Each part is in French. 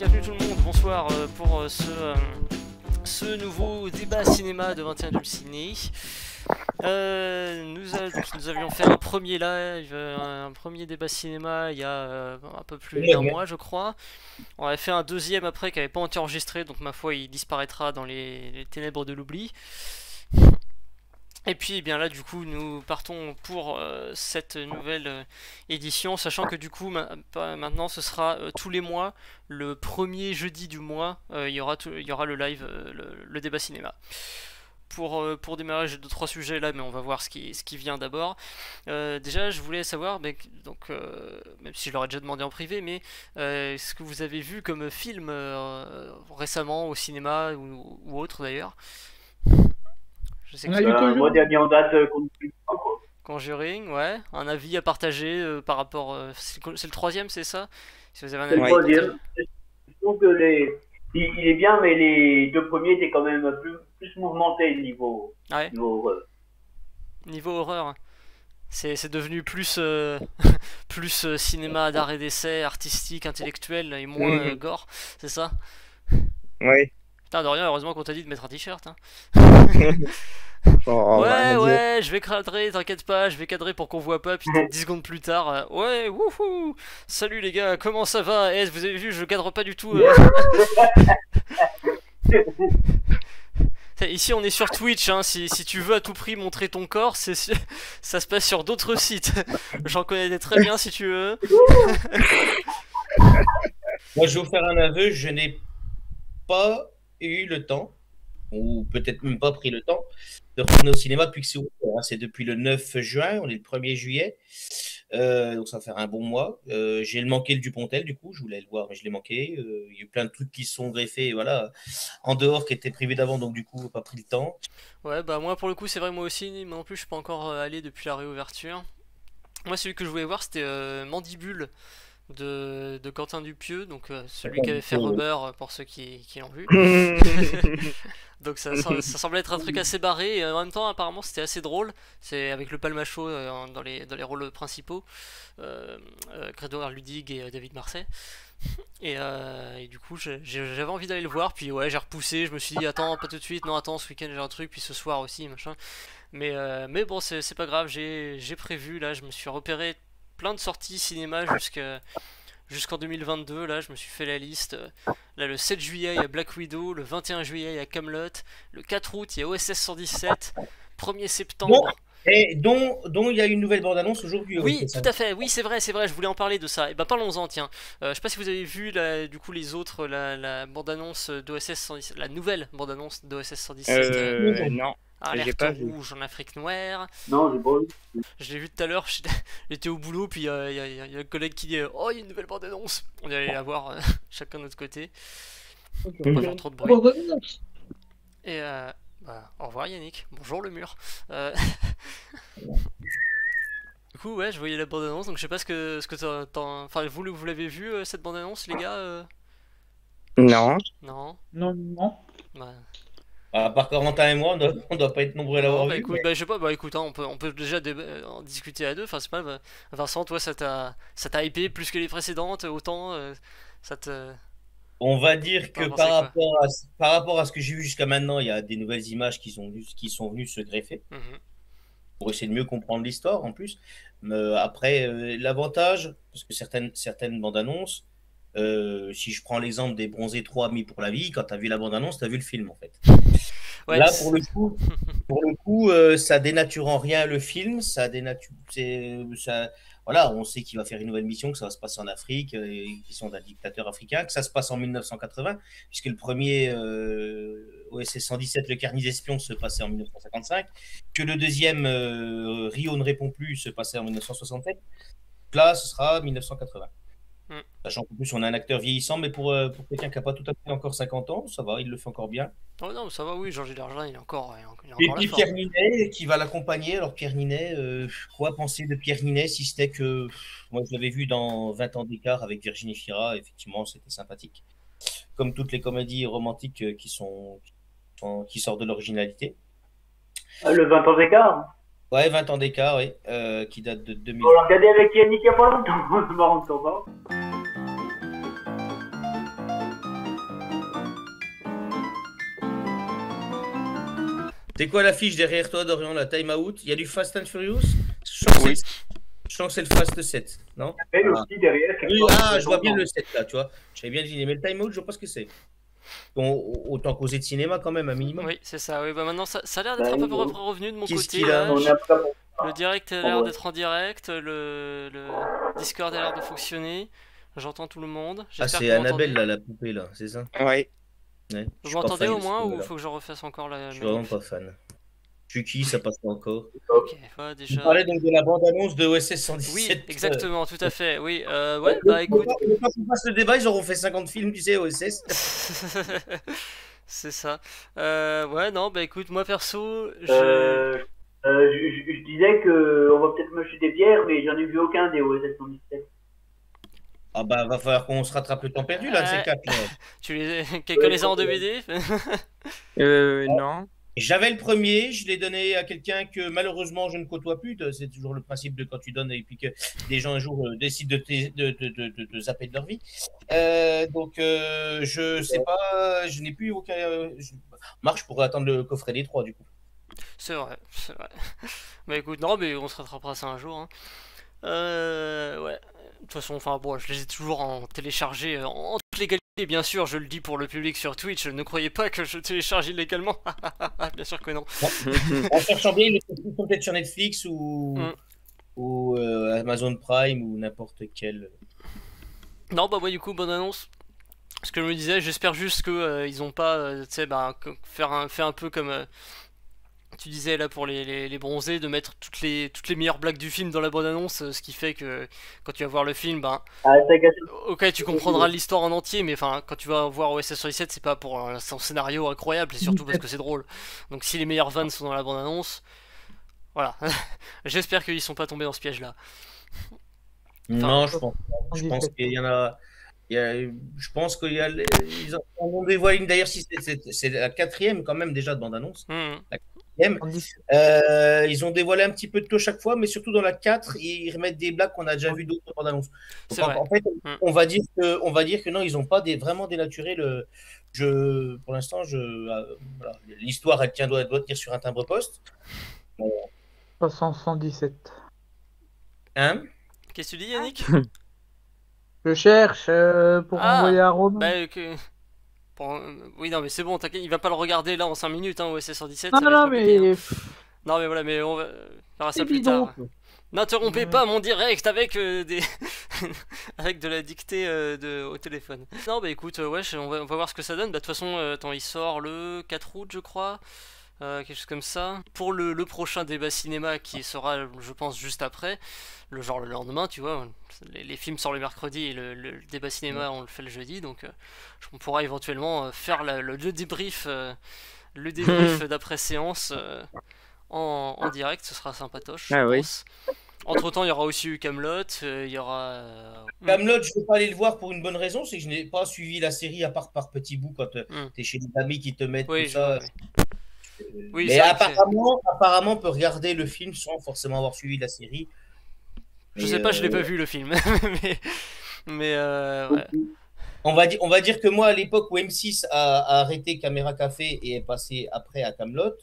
bienvenue tout le monde, bonsoir pour ce nouveau débat cinéma de 21 du ciné. Nous avions fait un premier live, un premier débat cinéma il y a un peu plus d'un mois je crois. On avait fait un deuxième après qui n'avait pas été enregistré, donc ma foi il disparaîtra dans les ténèbres de l'oubli. Et puis bien là du coup nous partons pour cette nouvelle édition, sachant que du coup maintenant ce sera tous les mois, le premier jeudi du mois, il y aura le live, le débat cinéma. Pour démarrer, j'ai 2-3 sujets là, mais on va voir ce qui vient d'abord. Déjà, je voulais savoir, même si je l'aurais déjà demandé en privé, mais ce que vous avez vu comme film récemment au cinéma ou autre d'ailleurs. Je sais que moi, dernier en date, Conjuring, ouais. Un avis à partager par rapport. C'est le troisième, c'est ça? Si vous avez un c'est le avis à partager. troisième. Je trouve que il est bien, mais les deux premiers étaient quand même plus mouvementés niveau, Ouais. niveau Niveau horreur. C'est devenu plus, plus cinéma d'art et d'essai, artistique, intellectuel et moins gore, c'est ça? Oui. Putain, de rien, heureusement qu'on t'a dit de mettre un t-shirt. Hein. Oh, ouais, je vais cadrer, t'inquiète pas, je vais cadrer pour qu'on voit pas, puis 10 secondes plus tard, ouais, wouhou! Salut les gars, comment ça va? Vous avez vu, je cadre pas du tout. Ici on est sur Twitch, hein. Si tu veux à tout prix montrer ton corps, ça se passe sur d'autres sites. J'en connais très bien si tu veux. Moi je vais vous faire un aveu, je n'ai pas eu le temps, ou peut-être même pas pris le temps, de retourner au cinéma depuis que c'est ouvert. C'est depuis le 9 juin, on est le 1er juillet, donc ça va faire un bon mois. J'ai manqué le Dupontel, du coup, je voulais le voir, mais je l'ai manqué. Il y a eu plein de trucs qui sont greffés, voilà, en dehors, qui étaient privés d'avant, donc du coup, pas pris le temps. Ouais, bah moi pour le coup, c'est vrai, moi aussi, moi non plus, je suis pas encore allé depuis la réouverture. Moi, celui que je voulais voir, c'était Mandibule de Quentin Dupieux, donc celui qui avait fait Rubber pour ceux qui l'ont vu. Donc ça semblait être un truc assez barré, et en même temps apparemment c'était assez drôle. C'est avec le Palmacho dans les rôles principaux, Grégoire Ludig et David Marsay. Et du coup j'avais envie d'aller le voir, puis ouais j'ai repoussé, je me suis dit attends pas tout de suite, non attends ce week-end j'ai un truc, puis ce soir aussi machin. Mais bon c'est pas grave, j'ai prévu là, je me suis repéré plein de sorties cinéma jusqu'en 2022, là je me suis fait la liste. Là le 7 juillet il y a Black Widow, le 21 juillet il y a Camelot, le 4 août il y a OSS 117, 1er septembre... Bon, et dont il y a une nouvelle bande-annonce aujourd'hui. Oui, tout à fait, oui c'est vrai, je voulais en parler de ça. Et ben parlons-en, tiens. Je sais pas si vous avez vu du coup les autres, la bande-annonce d'OSS 117, la nouvelle bande-annonce d'OSS 117. Non. Alerte pas rouge en Afrique noire. Non, j'ai pas vu. Je l'ai vu tout à l'heure, j'étais au boulot, puis il y a un collègue qui dit oh, il y a une nouvelle bande-annonce. On est allé la voir chacun de notre côté. On va faire trop de bruit. Et au revoir Yannick, bonjour le mur. Du coup, ouais, je voyais la bande-annonce, donc je sais pas ce que t'en. Enfin, vous l'avez vu cette bande-annonce, les gars Non. Non. Non. Bah. À part Corentin et moi, on doit pas être nombreux à l'avoir vu. Écoute, je sais pas, écoute, hein, on peut déjà en discuter à deux. Enfin, c'est pas. Vincent, toi, ça t'a hypé plus que les précédentes, autant ça te. On va dire que par rapport à ce que j'ai vu jusqu'à maintenant, il y a des nouvelles images qui sont venues se greffer pour essayer de mieux comprendre l'histoire en plus. Après, l'avantage, parce que certaines bandes annonces, si je prends l'exemple des Bronzés 3 Amis pour la vie, quand tu as vu la bande annonce, tu as vu le film en fait. Ouais, là, pour le coup, ça dénature en rien le film, voilà, on sait qu'il va faire une nouvelle mission, que ça va se passer en Afrique, et qu'ils sont d'un dictateur africain, que ça se passe en 1980, puisque le premier OSS 117, le Carnet d'espions, se passait en 1955, que le deuxième, Rio ne répond plus, se passait en 1967. Là, ce sera 1980. Sachant qu'en plus on a un acteur vieillissant, mais pour quelqu'un qui n'a pas tout à fait encore 50 ans, ça va, il le fait encore bien. Oh non, ça va, oui, Georges Dargin, il est encore et puis Pierre Ninet qui va l'accompagner. Alors Pierre Ninet, quoi penser de Pierre Ninet, si c'était que moi je l'avais vu dans 20 ans d'écart avec Virginie Fira, effectivement c'était sympathique. Comme toutes les comédies romantiques qui sortent de l'originalité. Le 20 ans d'écart. Ouais, 20 ans d'écart, oui, qui date de 2000. On l'a regardé avec Yannick il y a pas longtemps, je me rends compte. C'est quoi l'affiche derrière toi, Dorian, la Time Out? Il y a du Fast and Furious? Oui. Je sens que c'est le Fast 7, non? Et aussi derrière, Oui, je vois bien le 7 là, tu vois. J'avais bien deviné, mais le Time Out, je vois pas ce que c'est. Bon, autant causer de cinéma quand même, un minimum. Oui, c'est ça. Oui, bah maintenant, ça a l'air d'être un peu revenu de mon Qu'est-ce côté. qu'il a Là. Le direct a l'air d'être en direct, le Discord a l'air de fonctionner. J'entends tout le monde. Ah, c'est Annabelle là, la poupée là, c'est ça? Oui. Ouais. Vous m'entendez au moins ou faut que je refasse encore la Je suis vraiment pas fan. Je suis qui, ça passe pas encore. Ok, ouais, déjà. Tu parlais donc de la bande-annonce de OSS 117. Oui, exactement, tout à fait. Oui, ouais, bah écoute. Quand on passe le débat, ils auront fait 50 films, tu sais, OSS. C'est ça. Ouais, non, bah écoute, moi perso, je disais que on va peut-être me jeter des pierres, mais j'en ai vu aucun des OSS 117. Ah bah va falloir qu'on se rattrape le temps perdu là, ces 4 là. Quelqu'un les a en DVD? Non. J'avais le premier, je l'ai donné à quelqu'un que malheureusement je ne côtoie plus. C'est toujours le principe de quand tu donnes et puis que des gens un jour décident de zapper de leur vie. Donc je sais pas, je n'ai plus aucun. Marc, je pourrais attendre le coffret des 3 du coup. C'est vrai, c'est vrai. Bah écoute, non, mais on se rattrapera ça un jour. Hein. Ouais. De toute façon, enfin bon, je les ai toujours en téléchargé en toute légalité, bien sûr, je le dis pour le public sur Twitch, ne croyez pas que je télécharge illégalement. Bien sûr que non. En cherchant bien, ils sont peut-être sur Netflix ou Amazon Prime ou n'importe quel. Non, bah ouais, du coup, bonne annonce. Ce que je me disais, j'espère juste que ils ont pas, tu sais, bah, fait un peu comme tu disais là pour les bronzés, de mettre toutes les meilleures blagues du film dans la bande-annonce, ce qui fait que quand tu vas voir le film, ben, ok, tu comprendras l'histoire en entier, mais enfin, quand tu vas voir OSS 117, c'est pas pour son scénario incroyable, c'est surtout parce que c'est drôle. Donc si les meilleures vannes sont dans la bande-annonce, voilà. J'espère qu'ils sont pas tombés dans ce piège-là. Enfin, non, je pense qu'il y en a. Je pense qu'il y a. Ils ont dévoilé, d'ailleurs, si c'est la 4e quand même déjà de bande-annonce. La 4e. Ils ont dévoilé un petit peu de tout chaque fois, mais surtout dans la 4, ils remettent des blagues qu'on a déjà vu d'autres bandes-annonces. En fait, on va dire que non, ils n'ont pas vraiment dénaturé le jeu. Pour l'instant, voilà. L'histoire, elle doit tenir sur un timbre-poste. 117. Hein? Qu'est-ce que tu dis, Yannick? Je cherche pour envoyer à Rome. Bah, oui, non, mais c'est bon, t'inquiète, il va pas le regarder là en 5 minutes, hein, OSS 117. Non, mais. Hein. Non, mais voilà, mais on verra ça plus tard. N'interrompez pas mon direct avec avec de la dictée au téléphone. Non, bah écoute, ouais, on va voir ce que ça donne. Bah, de toute façon, attends, il sort le 4 août, je crois. Quelque chose comme ça. Pour le prochain débat cinéma qui sera, je pense, juste après, le lendemain, tu vois. Les films sortent le mercredi et le débat cinéma, on le fait le jeudi, donc on pourra éventuellement faire le débrief, d'après séance en direct, ce sera sympatoche. Ah oui. Entre temps, il y aura aussi eu Camelot, il y aura. Camelot, je ne vais pas aller le voir pour une bonne raison, c'est que je n'ai pas suivi la série à part par petits bouts quand tu es chez des amis qui te mettent tout ça. Oui, mais apparemment, on peut regarder le film sans forcément avoir suivi la série. Je sais pas, je l'ai pas vu le film, mais ouais. On va dire que moi, à l'époque où M6 a arrêté Caméra Café et est passé après à Camelot,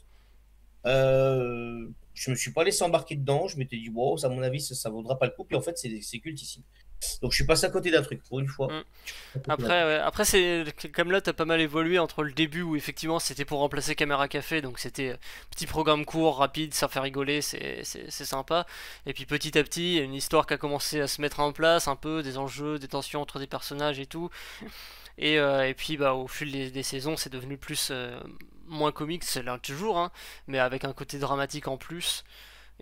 je me suis pas laissé embarquer dedans. Je m'étais dit, wow, à mon avis, ça vaudra pas le coup. Puis en fait, c'est cultissime. Donc je suis passé à côté d'un truc pour une fois. Après Camelot a pas mal évolué entre le début où effectivement c'était pour remplacer Caméra Café, donc c'était petit programme court, rapide, ça fait rigoler, c'est sympa. Et puis petit à petit, une histoire qui a commencé à se mettre en place, un peu des enjeux, des tensions entre des personnages et tout. Et puis bah au fil des saisons, c'est devenu plus moins comique, c'est là toujours, hein, mais avec un côté dramatique en plus.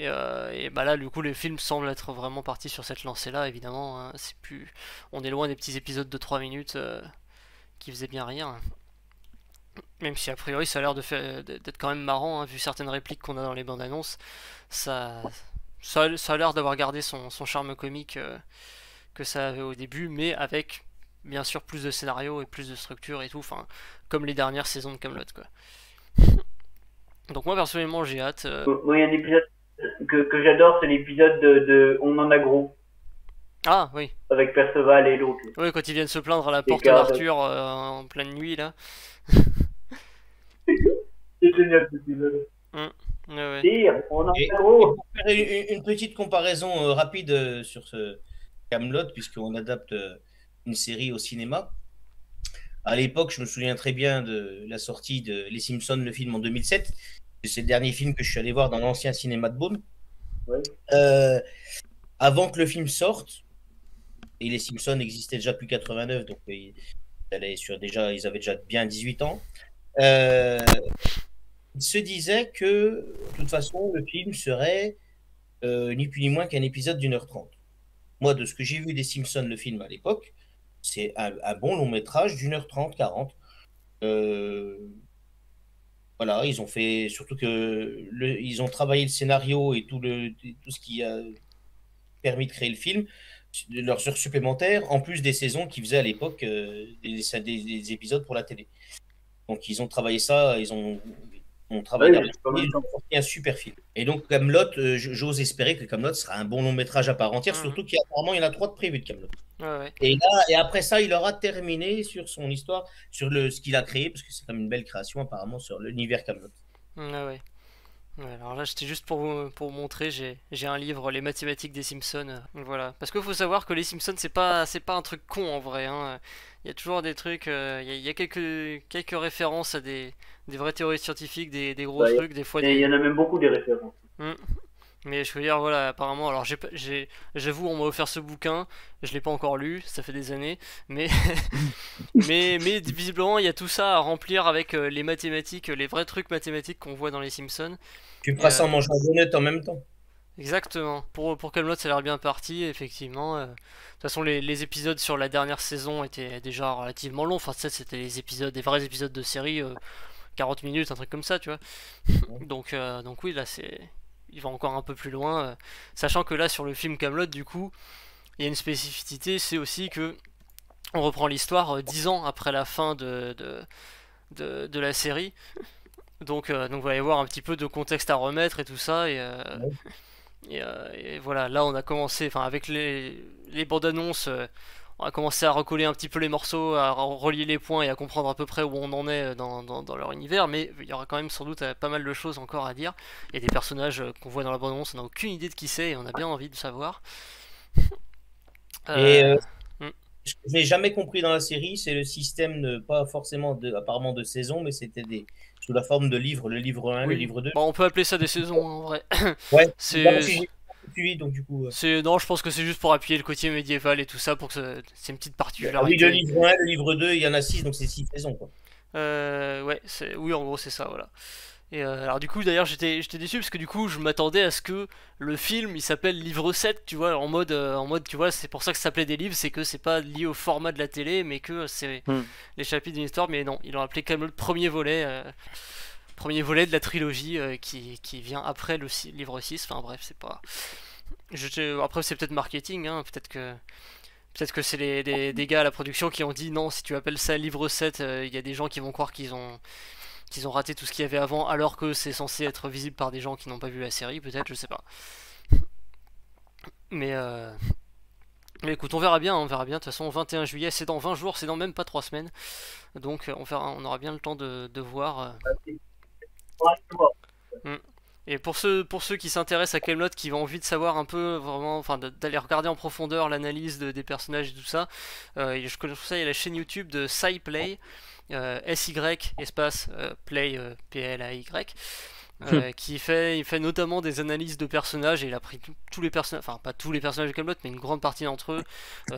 Et bah là, du coup, les films semblent être vraiment partis sur cette lancée-là, évidemment. Hein, on est loin des petits épisodes de 3 minutes qui faisaient bien rire. Même si, a priori, ça a l'air d'être quand même marrant, hein, vu certaines répliques qu'on a dans les bandes annonces. Ça a l'air d'avoir gardé son charme comique que ça avait au début, mais avec, bien sûr, plus de scénario et plus de structure et tout. Enfin, comme les dernières saisons de Camelot, quoi. Donc, moi, personnellement, j'ai hâte. Moi, il y a un épisode que j'adore, c'est l'épisode de On en a gros. Ah oui. Avec Perceval et l'autre. Oui, quand ils viennent se plaindre à la porte d'Arthur en pleine nuit là. C'est génial cet épisode. Ouais. Dire, on en Et a gros. pour faire une petite comparaison rapide sur ce Camelot, puisqu'on adapte une série au cinéma. À l'époque, je me souviens très bien de la sortie de Les Simpsons, le film en 2007. C'est le dernier film que je suis allé voir dans l'ancien cinéma de Beaune. Oui. Avant que le film sorte, et Les Simpsons existaient déjà depuis 89, donc ils avaient déjà bien 18 ans. Il se disait que, de toute façon, le film serait ni plus ni moins qu'un épisode d'1h30. Moi, de ce que j'ai vu des Simpsons, le film à l'époque, c'est un bon long métrage d'1h30, 40. Voilà, ils ont fait, surtout que ils ont travaillé le scénario et tout ce qui a permis de créer le film, leurs heures supplémentaires, en plus des saisons qu'ils faisaient à l'époque, des épisodes pour la télé. Donc ils ont travaillé ça, ils ont travaillé ils ont sorti un super film. Et donc Camelot, j'ose espérer que Camelot sera un bon long métrage à part entière, surtout qu'apparemment il y en a 3 de prévus de Camelot. Ouais. Et après ça, il aura terminé sur son histoire, sur ce qu'il a créé, parce que c'est comme une belle création apparemment sur l'univers Camelot. Ouais, alors là, c'était juste pour vous montrer, j'ai un livre, Les mathématiques des Simpsons. Voilà. Parce qu'il faut savoir que les Simpsons, c'est pas un truc con en vrai. Hein. Il y a toujours des trucs, il y a quelques références à des vraies théories scientifiques, des gros trucs, des fois. Il y en a même beaucoup des références. Mais je veux dire, voilà, apparemment, alors j'avoue, on m'a offert ce bouquin, je l'ai pas encore lu, ça fait des années, mais mais visiblement, il y a tout ça à remplir avec les mathématiques, les vrais trucs mathématiques qu'on voit dans les Simpsons. Tu feras ça en mangeant un donut en même temps. Exactement. Pour Camelot, ça a l'air bien parti, effectivement. De toute façon, les épisodes sur la dernière saison étaient déjà relativement longs. Enfin, c'était des vrais épisodes de série, 40 minutes, un truc comme ça, tu vois. Donc oui, là, il va encore un peu plus loin. Sachant que là, sur le film Camelot, du coup, il y a une spécificité, c'est aussi que on reprend l'histoire 10 ans après la fin de la série. Donc vous allez voir un petit peu de contexte à remettre et tout ça. Et voilà, là on a commencé, enfin avec les bandes annonces, on a commencé à recoller un petit peu les morceaux, à relier les points et à comprendre à peu près où on en est dans leur univers, mais il y aura quand même sans doute pas mal de choses encore à dire. Il y a des personnages qu'on voit dans la bande annonce, on n'a aucune idée de qui c'est et on a bien envie de savoir. Ce que je n'ai jamais compris dans la série, c'est le système, pas forcément apparemment de saison, mais c'était sous la forme de livres, le livre 1, le livre 2. Bon, on peut appeler ça des saisons en vrai. Ouais, donc du coup. Non, je pense que c'est juste pour appuyer le côté médiéval et tout ça, pour que c'est une petite particularité. Oui, le livre 1, le livre 2, il y en a 6, donc c'est 6 saisons, quoi. Oui, en gros, c'est ça, voilà. Et alors du coup d'ailleurs j'étais déçu parce que du coup je m'attendais à ce que le film il s'appelle livre 7, tu vois, en mode tu vois, c'est pour ça que ça s'appelait des livres, c'est que c'est pas lié au format de la télé mais que c'est les chapitres d'une histoire, mais non, ils l'ont appelé comme le premier volet de la trilogie qui vient après le livre 6, enfin bref, c'est pas... Après c'est peut-être marketing, hein, peut-être que c'est des gars à la production qui ont dit non, si tu appelles ça livre 7, il y a des gens qui vont croire qu'ils ont raté tout ce qu'il y avait avant, alors que c'est censé être visible par des gens qui n'ont pas vu la série, peut-être, je sais pas. Mais écoute, on verra bien, de toute façon, 21 juillet, c'est dans 20 jours, c'est dans même pas 3 semaines, donc on aura bien le temps de voir. Et pour ceux qui s'intéressent à Camelot, qui ont envie de savoir un peu, vraiment, enfin d'aller regarder en profondeur l'analyse des personnages et tout ça, je connais ça, il y a la chaîne YouTube de SciPlay, SY espace Play PLAY, qui fait notamment des analyses de personnages, et il a pris tous les personnages, enfin pas tous les personnages de Camelot, mais une grande partie d'entre eux,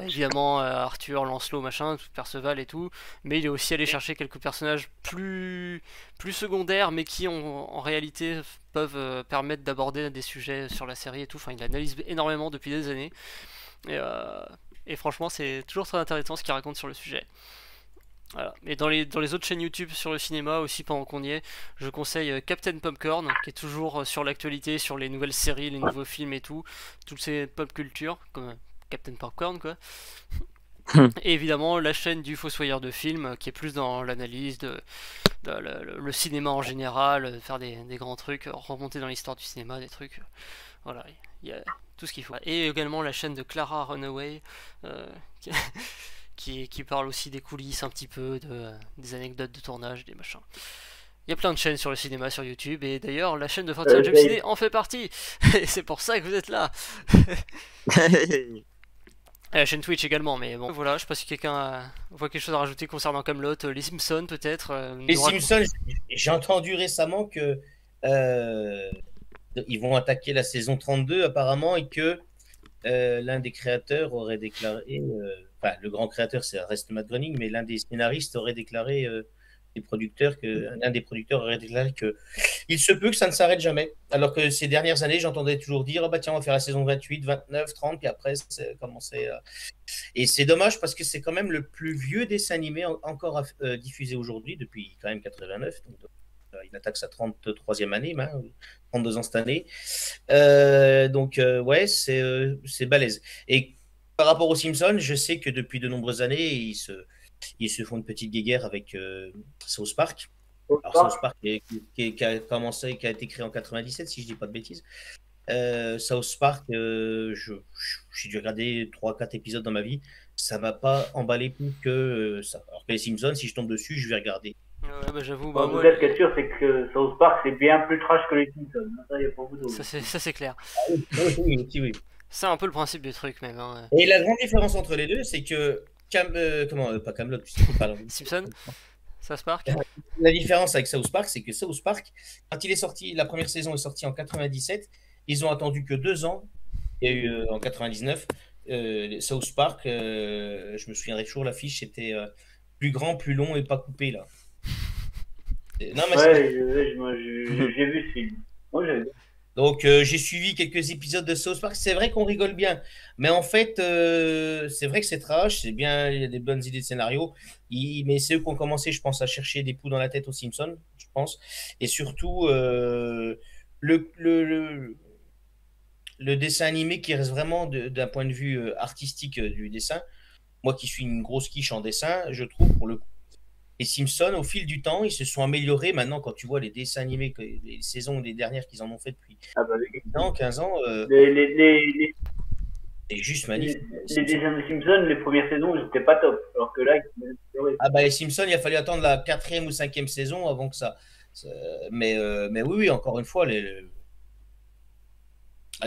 évidemment Arthur, Lancelot, machin, Perceval et tout, mais il est aussi allé chercher quelques personnages plus secondaires, mais qui en réalité peuvent permettre d'aborder des sujets sur la série et tout. Enfin, il analyse énormément depuis des années, et franchement c'est toujours très intéressant ce qu'il raconte sur le sujet. Voilà. Et dans les autres chaînes YouTube sur le cinéma aussi, pendant qu'on y est, je conseille Captain Popcorn, qui est toujours sur l'actualité, sur les nouvelles séries, les nouveaux films et tout, toutes ces pop culture, comme Captain Popcorn quoi. Et évidemment la chaîne du Fossoyeur de films, qui est plus dans l'analyse le cinéma en général, faire des grands trucs, remonter dans l'histoire du cinéma, des trucs, voilà, il y a tout ce qu'il faut. Et également la chaîne de Clara Runaway, qui parle aussi des coulisses un petit peu, des anecdotes de tournage, des machins. Il y a plein de chaînes sur le cinéma sur YouTube, et d'ailleurs la chaîne de 21 Jump Ciné en fait partie. Et c'est pour ça que vous êtes là. Et la chaîne Twitch également, mais bon, voilà, je sais pas si quelqu'un voit quelque chose à rajouter concernant Kaamelott, les Simpsons peut-être. Les Simpsons, j'ai entendu récemment que ils vont attaquer la saison 32 apparemment, et que l'un des créateurs aurait déclaré, enfin le grand créateur c'est reste Matt Groening, mais l'un des scénaristes aurait déclaré, l'un des producteurs aurait déclaré que il se peut que ça ne s'arrête jamais. Alors que ces dernières années, j'entendais toujours dire, oh bah tiens, on va faire la saison 28, 29, 30, puis après, c'est commencé. Et c'est dommage parce que c'est quand même le plus vieux dessin animé encore diffusé aujourd'hui, depuis quand même 89. Donc, il attaque sa 33e année, 32 ans cette année. Ouais, c'est balèze. Et par rapport aux Simpsons, je sais que depuis de nombreuses années, ils se font une petite guéguerre avec South Park. Alors, South Park qui a été créé en 97, si je dis pas de bêtises. South Park, j'ai dû regarder 3-4 épisodes dans ma vie. Ça m'a pas emballé plus que ça. Alors que les Simpsons, si je tombe dessus, je vais regarder. Ouais, bah j'avoue. Ce qui est sûr, c'est que South Park, c'est bien plus trash que les Simpsons. Ça, y a pas beaucoup d'autres. Ça, c'est clair. Oui. C'est un peu le principe du truc, même. Hein. Et la grande différence entre les deux, c'est que pas Kaamelott, Simpson, South Park. La différence avec South Park, c'est que South Park, quand il est sorti, la première saison est sortie en 97, ils ont attendu que 2 ans. Il y a eu en 99 South Park, je me souviendrai toujours, l'affiche c'était plus grand, plus long et pas coupé là. Non, mais j'ai vu ce film. Moi, j'ai vu. Donc j'ai suivi quelques épisodes de South Park. C'est vrai qu'on rigole bien, mais en fait c'est vrai que c'est trash, c'est bien, il y a des bonnes idées de scénario, mais c'est eux qui ont commencé, je pense, à chercher des poux dans la tête aux Simpsons, je pense. Et surtout le dessin animé qui reste vraiment d'un point de vue artistique du dessin. Moi qui suis une grosse quiche en dessin, je trouve pour le coup, les Simpsons, au fil du temps, ils se sont améliorés. Maintenant, quand tu vois les dessins animés, les saisons des dernières qu'ils en ont fait depuis 15 ans, c'est juste magnifique. Les dessins de Simpsons, les premières saisons, ils n'étaient pas top. Alors que là, les Simpsons, il a fallu attendre la 4e ou 5e saison avant que ça. Mais oui, encore une fois,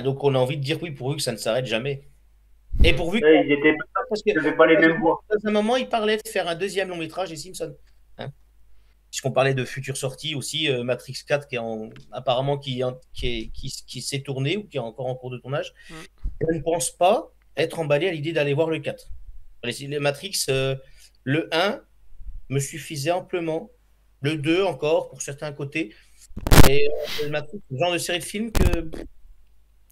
donc on a envie de dire oui, pourvu que ça ne s'arrête jamais. Et pourvu ils n'étaient pas les mêmes voix. À un moment, il parlait de faire un 2e long métrage des Simpsons. Puisqu'on parlait de futures sorties aussi, Matrix 4 apparemment qui s'est tourné ou qui est encore en cours de tournage. Je ne pense pas être emballé à l'idée d'aller voir le 4. Les Matrix, le 1 me suffisait amplement. Le 2 encore, pour certains côtés. Et le Matrix, le genre de série de films que...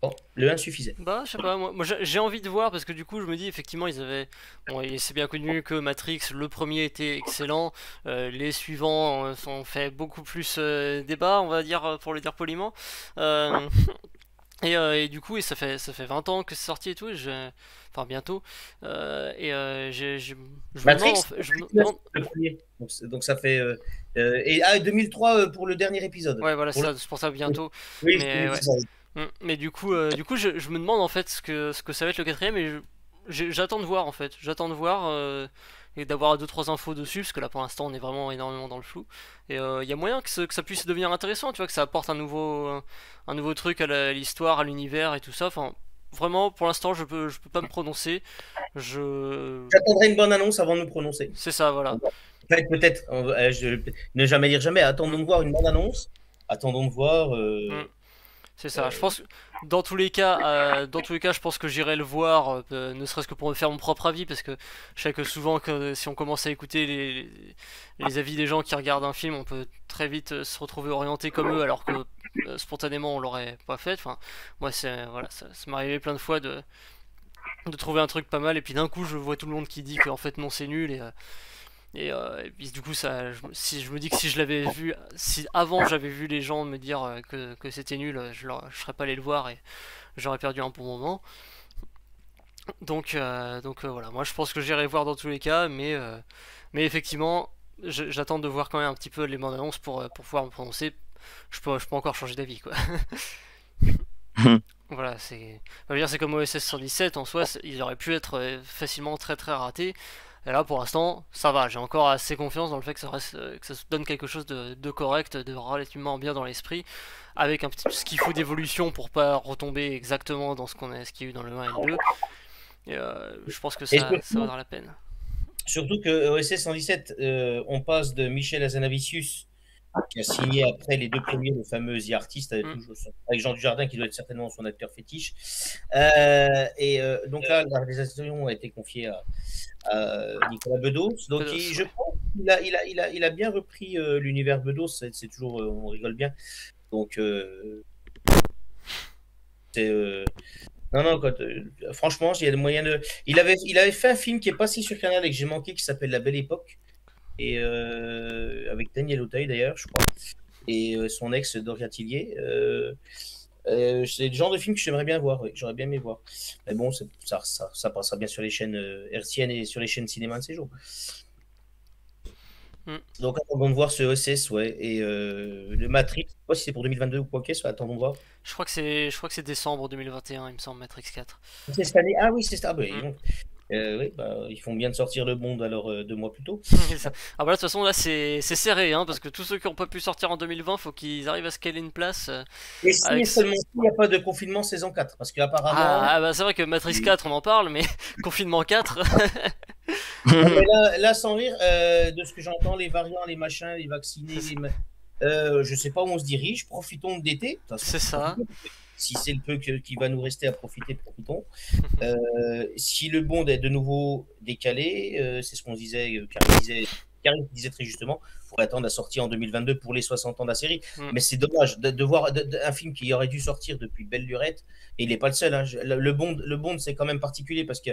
Bon, le 1 suffisait. Bah, je sais pas, moi j'ai envie de voir parce que du coup, je me dis effectivement, ils avaient. Bon, c'est bien connu que Matrix, le premier était excellent, les suivants ont fait beaucoup plus débat, on va dire, pour le dire poliment. Et du coup, ça fait 20 ans que c'est sorti et tout, enfin bientôt. Je Matrix, me demande. Le premier. Donc ça fait. Et 2003 pour le dernier épisode. Ouais, voilà, c'est pour ça bientôt. Oui, mais ouais. Mais du coup, je me demande en fait ce que ça va être le 4e, et j'attends de voir en fait. J'attends de voir et d'avoir 2-3 infos dessus, parce que là pour l'instant on est vraiment énormément dans le flou. Et il y a moyen que ça puisse devenir intéressant, tu vois, que ça apporte un nouveau truc à l'histoire, à l'univers et tout ça. Enfin, vraiment, pour l'instant, je peux pas me prononcer. J'attendrai une bonne annonce avant de me prononcer. C'est ça, voilà. Peut-être, ne jamais dire jamais. Attendons de voir une bonne annonce. Attendons de voir. C'est ça. Je pense que dans tous les cas, je pense que j'irai le voir, ne serait-ce que pour me faire mon propre avis, parce que je sais que souvent, si on commence à écouter les avis des gens qui regardent un film, on peut très vite se retrouver orienté comme eux, alors que spontanément on l'aurait pas fait. Enfin, moi, voilà, ça m'est arrivé plein de fois de trouver un truc pas mal, et puis d'un coup, je vois tout le monde qui dit qu'en fait non, c'est nul, et puis du coup, je me dis que si je l'avais vu, si avant j'avais vu les gens me dire que c'était nul, je serais pas allé le voir et j'aurais perdu un bon moment. Donc voilà, moi je pense que j'irai voir dans tous les cas, mais effectivement, j'attends de voir quand même un petit peu les bandes annonces pour pouvoir me prononcer. Je peux encore changer d'avis, quoi. Voilà, c'est comme OSS 117 en soi, ils auraient pu être facilement très très ratés. Et là, pour l'instant, ça va. J'ai encore assez confiance dans le fait que que ça se donne quelque chose de correct, de relativement bien dans l'esprit, avec un petit ce qu'il faut d'évolution pour pas retomber exactement dans ce qu'il y a eu dans le 1 et le 2. Et je pense que ça vaudra la peine. Surtout que OSS 117, on passe de Michel Hazanavicius, qui a signé après les 2 premiers, le fameux The Artist, avec Jean Dujardin, qui doit être certainement son acteur fétiche. Donc là, la réalisation a été confiée à Nicolas Bedos. Donc je pense qu'il a bien repris l'univers Bedos. C'est toujours, on rigole bien. Donc c'est non, franchement, il y a des moyens de. Il avait fait un film qui est passé sur Canal et que j'ai manqué, qui s'appelle La Belle Époque, et avec Daniel Auteuil d'ailleurs, je crois, et son ex Doria Tillier. C'est le genre de film que j'aimerais bien voir, oui, j'aurais bien aimé voir. Mais bon, ça passera bien sur les chaînes hertziennes et sur les chaînes cinéma de ces jours. Donc attendons de voir ce OSS, ouais, et le Matrix, je sais pas si c'est pour 2022 ou quoi qu'est-ce, attendons de voir. Je crois que c'est décembre 2021, il me semble, Matrix 4. C'est cette année? Ah oui, c'est ça. Oui, ils font bien de sortir le Bond alors 2 mois plus tôt. Ah bah là, de toute façon, là c'est serré, hein, parce que tous ceux qui n'ont pas pu sortir en 2020, faut qu'ils arrivent à se caler une place. Et si seulement il n'y a pas de confinement saison 4, parce qu'apparemment. Ah bah c'est vrai que Matrix 4, on en parle, mais confinement 4. Mais là, sans rire, de ce que j'entends, les variants, les machins, les vaccinés, je sais pas où on se dirige, profitons de l'été. C'est ça. Si c'est le peu qui va nous rester à profiter, profitons. Si le Bond est de nouveau décalé, c'est ce qu'on disait, Karim disait très justement, il faudrait attendre la sortie en 2022 pour les 60 ans de la série. Mais c'est dommage de voir un film qui aurait dû sortir depuis belle lurette, et il n'est pas le seul. Hein. Le Bond, c'est quand même particulier parce que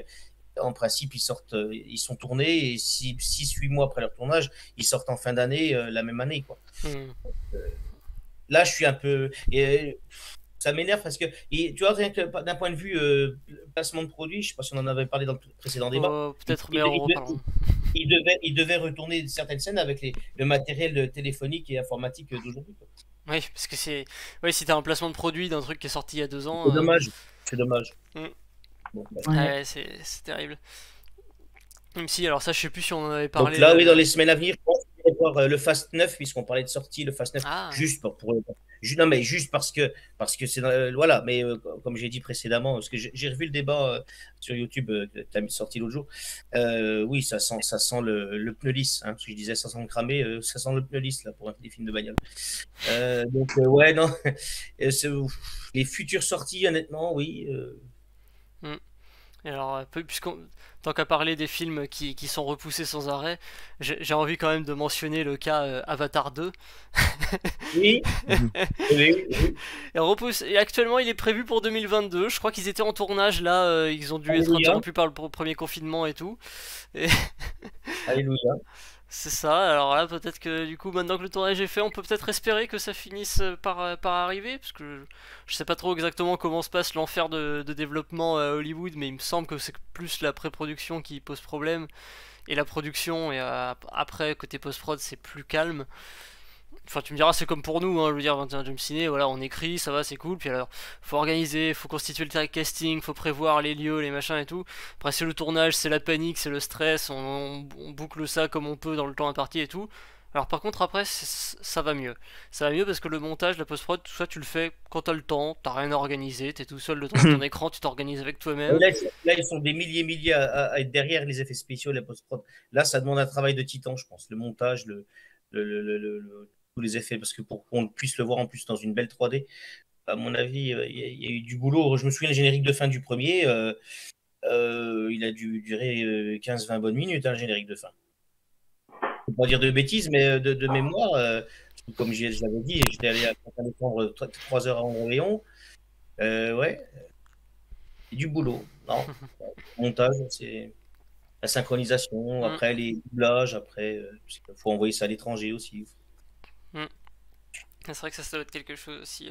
en principe, ils sont tournés, et 6-8 mois après leur tournage, ils sortent en fin d'année, la même année, quoi. Là, je suis un peu. Ça m'énerve parce que, tu vois, rien que d'un point de vue placement de produit, je ne sais pas si on en avait parlé dans le précédent débat. Peut-être, mais on reparle. Il devait retourner certaines scènes avec le matériel téléphonique et informatique d'aujourd'hui. Oui, parce que c'est. Oui, si tu as un placement de produit d'un truc qui est sorti il y a 2 ans. C'est dommage. C'est dommage. Bon, ouais, c'est terrible. Même si, alors ça, je sais plus si on en avait parlé. Donc là, oui, dans les semaines à venir, je pense qu'il va y avoir le Fast 9, puisqu'on parlait de sortie, le Fast 9, juste non, mais juste parce que c'est voilà, mais comme j'ai dit précédemment, parce que j'ai revu le débat sur YouTube que tu as sorti l'autre jour. Oui, ça sent le pneu lisse, hein, parce que je disais ça sent cramé, ça sent le pneu lisse là pour des films de bagnole. Donc ouais, non, les futures sorties, honnêtement, oui. Et alors, tant qu'à parler des films qui sont repoussés sans arrêt, j'ai envie quand même de mentionner le cas Avatar 2. Oui. Et actuellement, il est prévu pour 2022. Je crois qu'ils étaient en tournage là. Ils ont dû être interrompus par le premier confinement et tout. Alléluia. C'est ça, alors là peut-être que du coup maintenant que le tournage est fait, on peut peut-être espérer que ça finisse par arriver, parce que je sais pas trop exactement comment se passe l'enfer de développement à Hollywood, mais il me semble que c'est plus la pré-production qui pose problème, et la production, et après côté post-prod c'est plus calme. Enfin, tu me diras, c'est comme pour nous, hein, je veux dire, 21 Jump Ciné, voilà, on écrit, ça va, c'est cool, puis alors, faut organiser, faut constituer le casting, faut prévoir les lieux, les machins et tout. Après, c'est le tournage, c'est la panique, c'est le stress, on boucle ça comme on peut dans le temps imparti et tout. Alors, par contre, après, ça va mieux. Ça va mieux parce que le montage, la post-prod, tout ça, tu le fais quand t'as le temps, t'as rien à organiser, t'es tout seul devant ton écran, tu t'organises avec toi-même. Là, ils sont des milliers à être derrière les effets spéciaux, la post-prod. Là, ça demande un travail de titan, je pense. Le montage, tous les effets, parce que pour qu'on puisse le voir en plus dans une belle 3D, à mon avis, il y a eu du boulot. Je me souviens, le générique de fin du premier, il a dû durer 15-20 bonnes minutes, hein, le générique de fin. Je ne vais pas dire de bêtises, mais de mémoire, comme je l'avais dit, j'étais allé à prendre 3 heures avant le réveillon. Ouais, du boulot. Non, le montage, c'est la synchronisation, après les doublages, après, il faut envoyer ça à l'étranger aussi. C'est vrai que ça doit être quelque chose aussi.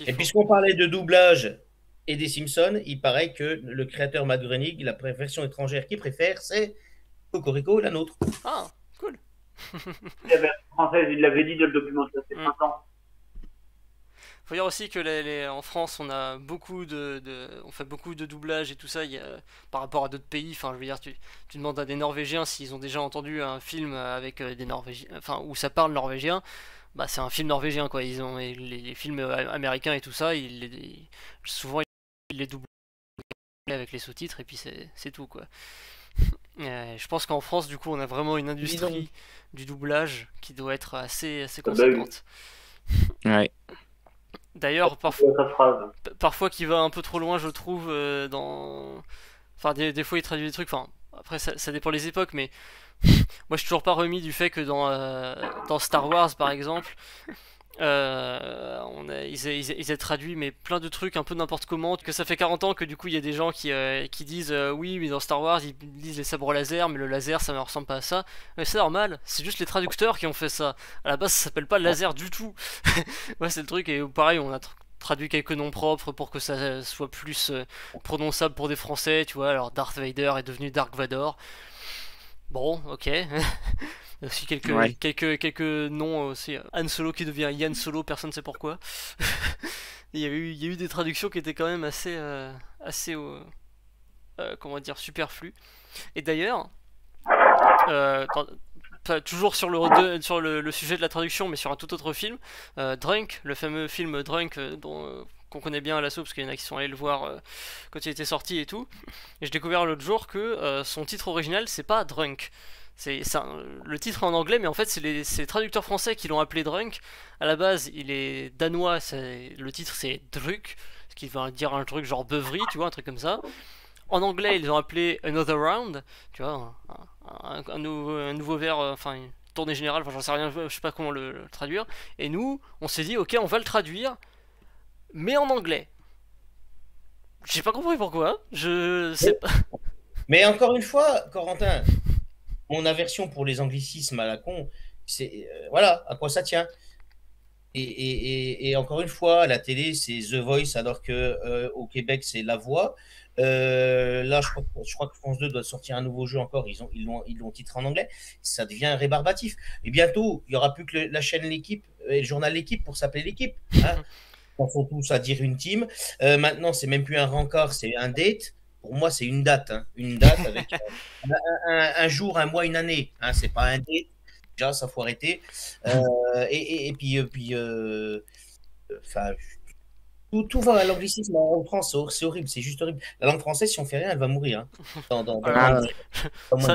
Et puisqu'on parlait de doublage et des Simpsons, il paraît que le créateur Matt Groening, la version étrangère qu'il préfère, c'est Cocorico, la nôtre. Ah, cool. La version française, il l'avait dit dans le documentaire, c'est 5 ans. Faut dire aussi que en France, on a on fait beaucoup de doublage et tout ça. Par rapport à d'autres pays, enfin, je veux dire, tu demandes à des Norvégiens s'ils ont déjà entendu un film avec des Norvégiens, enfin, où ça parle norvégien. Bah, c'est un film norvégien, quoi. Ils ont et les films américains et tout ça, souvent ils les doublent avec les sous-titres et puis c'est tout, quoi. Je pense qu'en France, du coup, on a vraiment une industrie du doublage qui doit être assez conséquente. Ouais. D'ailleurs, parfois qui va un peu trop loin, je trouve, Enfin, des fois, il traduit des trucs, enfin, après, ça dépend des époques, mais moi, je suis toujours pas remis du fait que dans Star Wars, par exemple, ils aient traduit mais plein de trucs un peu n'importe comment, que ça fait 40 ans que du coup il y a des gens qui disent oui mais dans Star Wars ils disent les sabres laser mais le laser ça ne ressemble pas à ça, mais c'est normal, c'est juste les traducteurs qui ont fait ça, à la base ça s'appelle pas laser du tout. Ouais, c'est le truc, et pareil on a traduit quelques noms propres pour que ça soit plus prononçable pour des Français, tu vois, alors Darth Vader est devenu Dark Vador. Bon, ok. Aussi quelques noms aussi. Han Solo qui devient Yann Solo, personne ne sait pourquoi. Il y a eu des traductions qui étaient quand même assez comment dire, superflues. Et d'ailleurs, toujours sur le sujet de la traduction, mais sur un tout autre film, Drunk, le fameux film Drunk qu'on connaît bien à l'assaut parce qu'il y en a qui sont allés le voir quand il était sorti et tout. Et j'ai découvert l'autre jour que son titre original c'est pas Drunk. Le titre est en anglais, mais en fait c'est les traducteurs français qui l'ont appelé Drunk. À la base il est danois, le titre c'est Druk, ce qui veut dire un truc genre beuverie, tu vois, un truc comme ça. En anglais ils ont appelé Another Round, tu vois, un nouveau verre, enfin une tournée générale, enfin j'en sais rien, je sais pas comment le traduire. Et nous on s'est dit ok on va le traduire, mais en anglais. J'ai pas compris pourquoi, je sais pas. Mais encore une fois, Corentin, mon aversion pour les anglicismes à la con, c'est voilà, à quoi ça tient. Et encore une fois, la télé, c'est The Voice, alors que au Québec, c'est La Voix. Là, je crois que France 2 doit sortir un nouveau jeu encore. Ils l'ont titré en anglais. Ça devient rébarbatif. Et bientôt, il n'y aura plus que la chaîne L'Équipe et le journal L'Équipe pour s'appeler L'Équipe. Hein. Ils sont tous à dire une team. Maintenant, c'est même plus un rencard, c'est un date. Pour moi, c'est une date. Hein. Une date avec un jour, un mois, une année. Hein. C'est pas un date. Déjà, ça faut arrêter. Et puis, enfin, tout va à l'anglicisme en France, c'est horrible, c'est juste horrible. La langue française, si on fait rien, elle va mourir. Hein.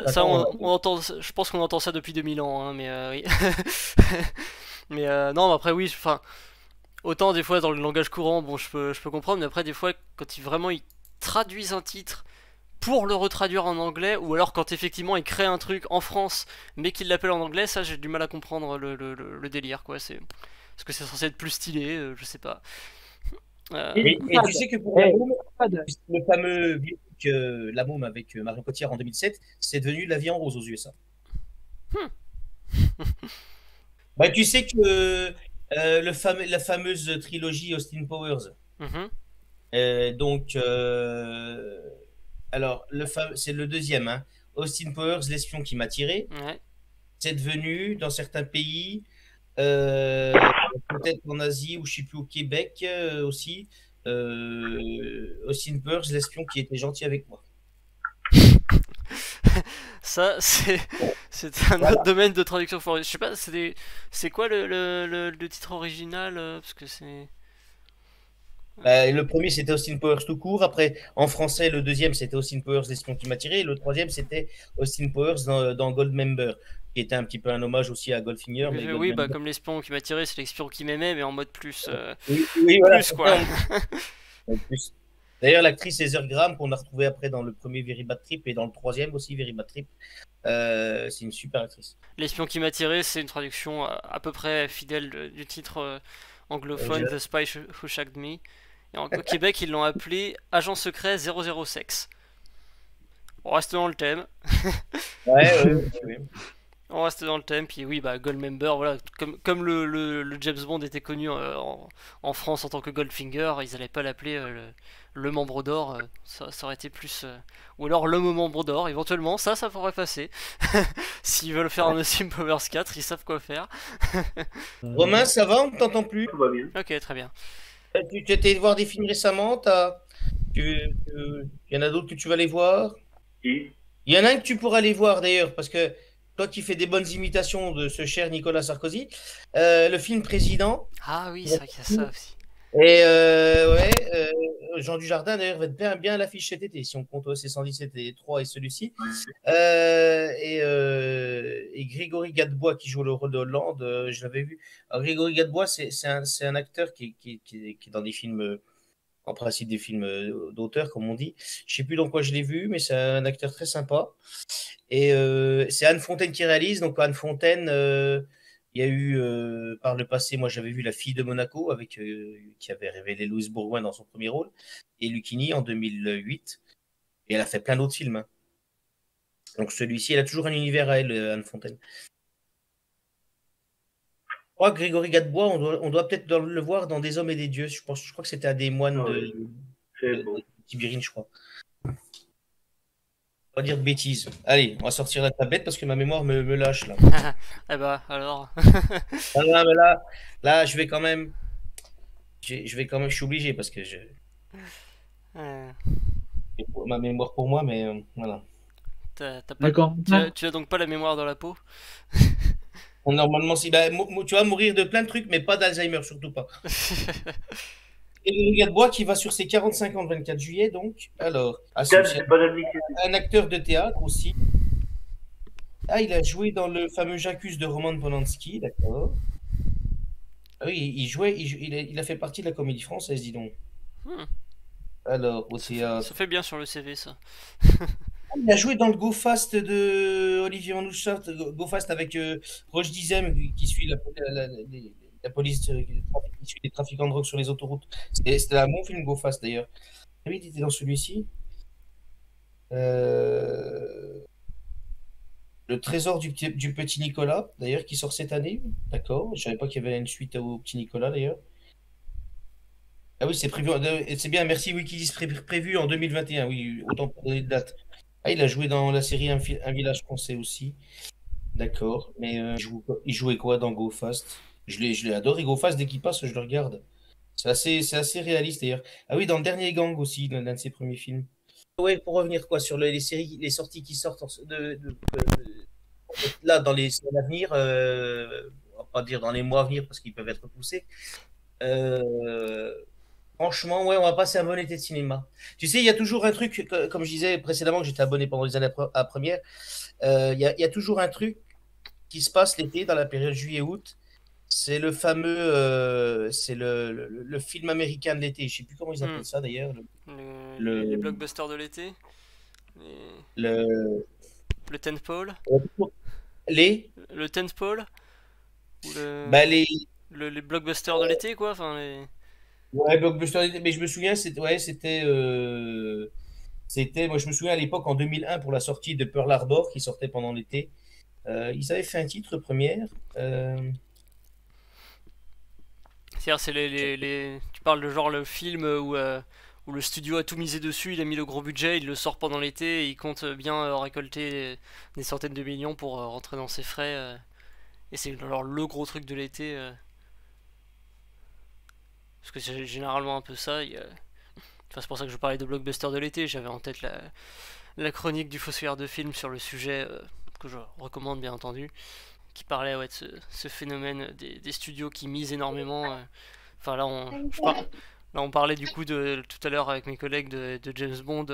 Ça, on entend, je pense qu'on entend ça depuis 2000 ans, hein, mais oui. Mais non, après oui, enfin, autant des fois dans le langage courant, bon, je peux comprendre, mais après des fois, quand ils traduisent un titre pour le retraduire en anglais, ou alors quand effectivement ils créent un truc en France mais qu'ils l'appellent en anglais, ça j'ai du mal à comprendre le délire, quoi. Parce que c'est censé être plus stylé, je sais pas. Et tu sais que pour la môme, le fameux biopic La Môme avec Marion Cotillard en 2007, c'est devenu La Vie en Rose aux USA. Bah, tu sais que la fameuse trilogie Austin Powers, donc alors c'est le deuxième, hein, Austin Powers, l'espion qui m'a tiré. Ouais. C'est devenu dans certains pays, peut-être en Asie ou je sais plus, au Québec aussi, Austin Powers, l'espion qui était gentil avec moi. Ça, c'est un autre domaine de traduction. Je sais pas, c'est quoi le titre original, parce que c'est... Le premier c'était Austin Powers tout court. Après en français le deuxième c'était Austin Powers l'espion qui m'a tiré. Et le troisième c'était Austin Powers dans Goldmember, qui était un petit peu un hommage aussi à Goldfinger. Mais oui, bah comme l'espion qui m'a tiré, c'est l'espion qui m'aimait, mais en mode plus. Oui, voilà, plus quoi. Plus. D'ailleurs, l'actrice Heather Graham qu'on a retrouvée après dans le premier Very Bad Trip et dans le troisième aussi Very Bad Trip, c'est une super actrice. L'espion qui m'a tiré, c'est une traduction à peu près fidèle du titre anglophone The Spy Who Shagged Me. Et au Québec, ils l'ont appelé Agent secret 00 Sex. On reste dans le thème. Ouais. On reste dans le thème, puis oui, bah Goldmember, voilà, comme le James Bond était connu en France en tant que Goldfinger, ils allaient pas l'appeler le membre d'or, ça aurait été plus... ou alors le membre d'or, éventuellement, ça pourrait passer. S'ils veulent faire un Austin Powers 4, ils savent quoi faire. Romain, ça va? On ne t'entend plus? Tout va bien. Ok, très bien. Tu étais voir des films récemment? Il y en a d'autres que tu vas aller voir? Si. Il y en a un que tu pourras aller voir d'ailleurs, parce que toi qui fais des bonnes imitations de ce cher Nicolas Sarkozy, le film Président. Ah oui, c'est vrai qu'il y a ça aussi. Et Jean Dujardin d'ailleurs va être bien l'affiche cet été, si on compte OC 117 et 3 et celui-ci. Et Grégory Gadebois qui joue le rôle de Hollande, je l'avais vu. Alors, Grégory Gadebois, c'est un acteur qui est dans des films, en principe des films d'auteur, comme on dit. Je sais plus dans quoi je l'ai vu, mais c'est un acteur très sympa. Et c'est Anne Fontaine qui réalise. Donc Anne Fontaine, il y a eu par le passé, moi j'avais vu La Fille de Monaco avec qui avait révélé Louise Bourgoin dans son premier rôle, et Lucchini en 2008. Et elle a fait plein d'autres films. Hein. Donc celui-ci, elle a toujours un univers à elle, Anne Fontaine. Je crois que Grégory Gadebois, on doit peut-être le voir dans Des Hommes et des Dieux. Je crois que c'était un des moines de Tibérine, je crois. On va dire de bêtises. Allez, on va sortir la tablette parce que ma mémoire me lâche là. Eh bah alors. Là, je vais quand même. Je suis obligé parce que ma mémoire pour moi, mais voilà. Tu as donc pas la mémoire dans la peau? Normalement, si, bah, tu vas mourir de plein de trucs, mais pas d'Alzheimer, surtout pas. Et le Gadebois qui va sur ses 45 ans le 24 juillet, donc. Alors, un acteur de théâtre aussi. Ah, il a joué dans le fameux J'accuse de Roman Polanski, d'accord. Ah oui, il a fait partie de la Comédie Française, dis donc. Alors, au théâtre. Ça fait bien sur le CV, ça. Il a joué dans le Go Fast de Olivier Manouchian, Go Fast avec Roche Dizem qui suit la police qui suit les trafiquants de drogue sur les autoroutes. C'était un bon film, Go Fast d'ailleurs. Oui, il était dans celui-ci. Le Trésor du Petit Nicolas, d'ailleurs, qui sort cette année. D'accord. Je ne savais pas qu'il y avait une suite au Petit Nicolas, d'ailleurs. Ah oui, c'est prévu. C'est bien, merci Wikidis, prévu en 2021. Oui, autant pour donner de date. Ah, il a joué dans la série Un village français aussi. D'accord. Mais il jouait quoi dans Go Fast? Je l'ai adoré, Go Fast, dès qu'il passe, je le regarde. C'est assez réaliste d'ailleurs. Ah oui, dans le dernier Gang aussi, l'un de ses premiers films. Ouais, pour revenir quoi sur les séries, les sorties qui sortent là dans les semaines à venir, on va pas dire dans les mois à venir parce qu'ils peuvent être repoussés. Franchement, ouais, on va passer un bon été de cinéma. Tu sais, il y a toujours un truc, comme je disais précédemment, que j'étais abonné pendant les années à première. Il y a toujours un truc qui se passe l'été, dans la période juillet-août. C'est le fameux, c'est le film américain de l'été. Je sais plus comment ils appellent ça d'ailleurs. Les blockbusters de l'été. Le tentpole. Le tentpole. Les blockbusters de l'été, quoi. Enfin, Ouais, blockbuster d'été. Mais je me souviens, moi je me souviens à l'époque en 2001 pour la sortie de Pearl Harbor qui sortait pendant l'été. Ils avaient fait un titre première. C'est-à-dire, tu parles de genre le film où le studio a tout misé dessus, il a mis le gros budget, il le sort pendant l'été et il compte bien récolter des centaines de millions pour rentrer dans ses frais. Et c'est alors le gros truc de l'été. Parce que c'est généralement un peu ça. Enfin, c'est pour ça que je parlais de blockbuster de l'été. J'avais en tête la chronique du Fossoyeur de film sur le sujet, que je recommande bien entendu, qui parlait de ce phénomène des studios qui misent énormément. Enfin là on parlait du coup tout à l'heure avec mes collègues de James Bond,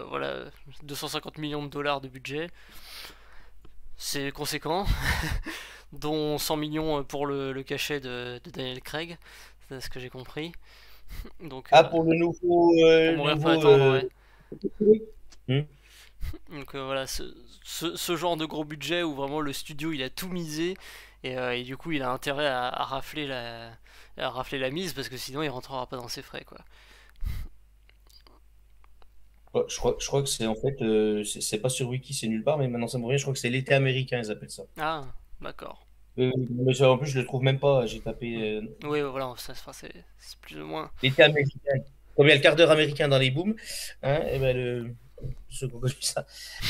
voilà, 250 millions de dollars de budget. C'est conséquent, dont 100 millions pour le cachet de Daniel Craig, c'est ce que j'ai compris. Donc, pour le nouveau... Donc voilà, ce genre de gros budget où vraiment le studio il a tout misé et du coup il a intérêt à rafler la mise parce que sinon il rentrera pas dans ses frais, quoi. Je crois que c'est en fait, c'est pas sur Wiki, c'est nulle part, mais maintenant ça me revient, je crois que c'est l'été américain, ils appellent ça. Ah, d'accord. Mais ça, en plus, je le trouve même pas, j'ai tapé Oui, voilà, c'est plus ou moins. l'été américain. Comme il y a le quart d'heure américain dans les booms, hein, et ben ceux qui ont connu ça,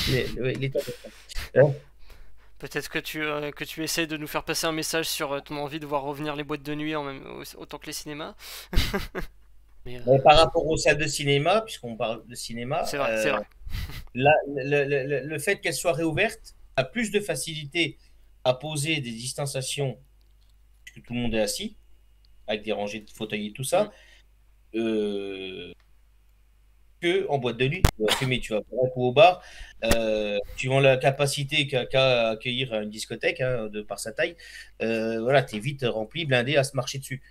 l'été américain. Hein. Peut-être que tu essaies de nous faire passer un message sur ton envie de voir revenir les boîtes de nuit autant que les cinémas. Mais par rapport aux salles de cinéma, puisqu'on parle de cinéma, c'est vrai, c'est vrai. Le fait qu'elles soient réouvertes a plus de facilité à poser des distanciations, puisque tout le monde est assis, avec des rangées de fauteuils et tout ça, que en boîte de nuit. Tu vas fumer, tu vas boire un coup au bar, suivant la capacité qu'a accueillir une discothèque, hein, de par sa taille, voilà, tu es vite rempli, blindé à se marcher dessus.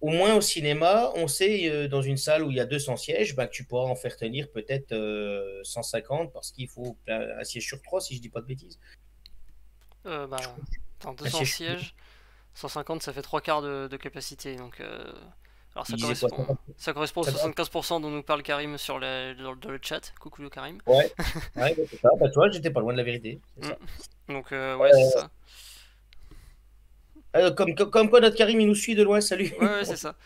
Au moins au cinéma, on sait, dans une salle où il y a 200 sièges, bah, que tu pourras en faire tenir peut-être 150 parce qu'il faut un siège sur 3, si je dis pas de bêtises. Dans 200 sièges, 150 ça fait 3 quarts de capacité. Donc, alors ça correspond aux 75% dont nous parle Karim dans le chat. Coucou le Karim. Ouais, c'est ça. Bah, tu vois, j'étais pas loin de la vérité. Ça. Donc, ouais, c'est ça. Comme quoi notre Karim il nous suit de loin, salut. Ouais, c'est ça.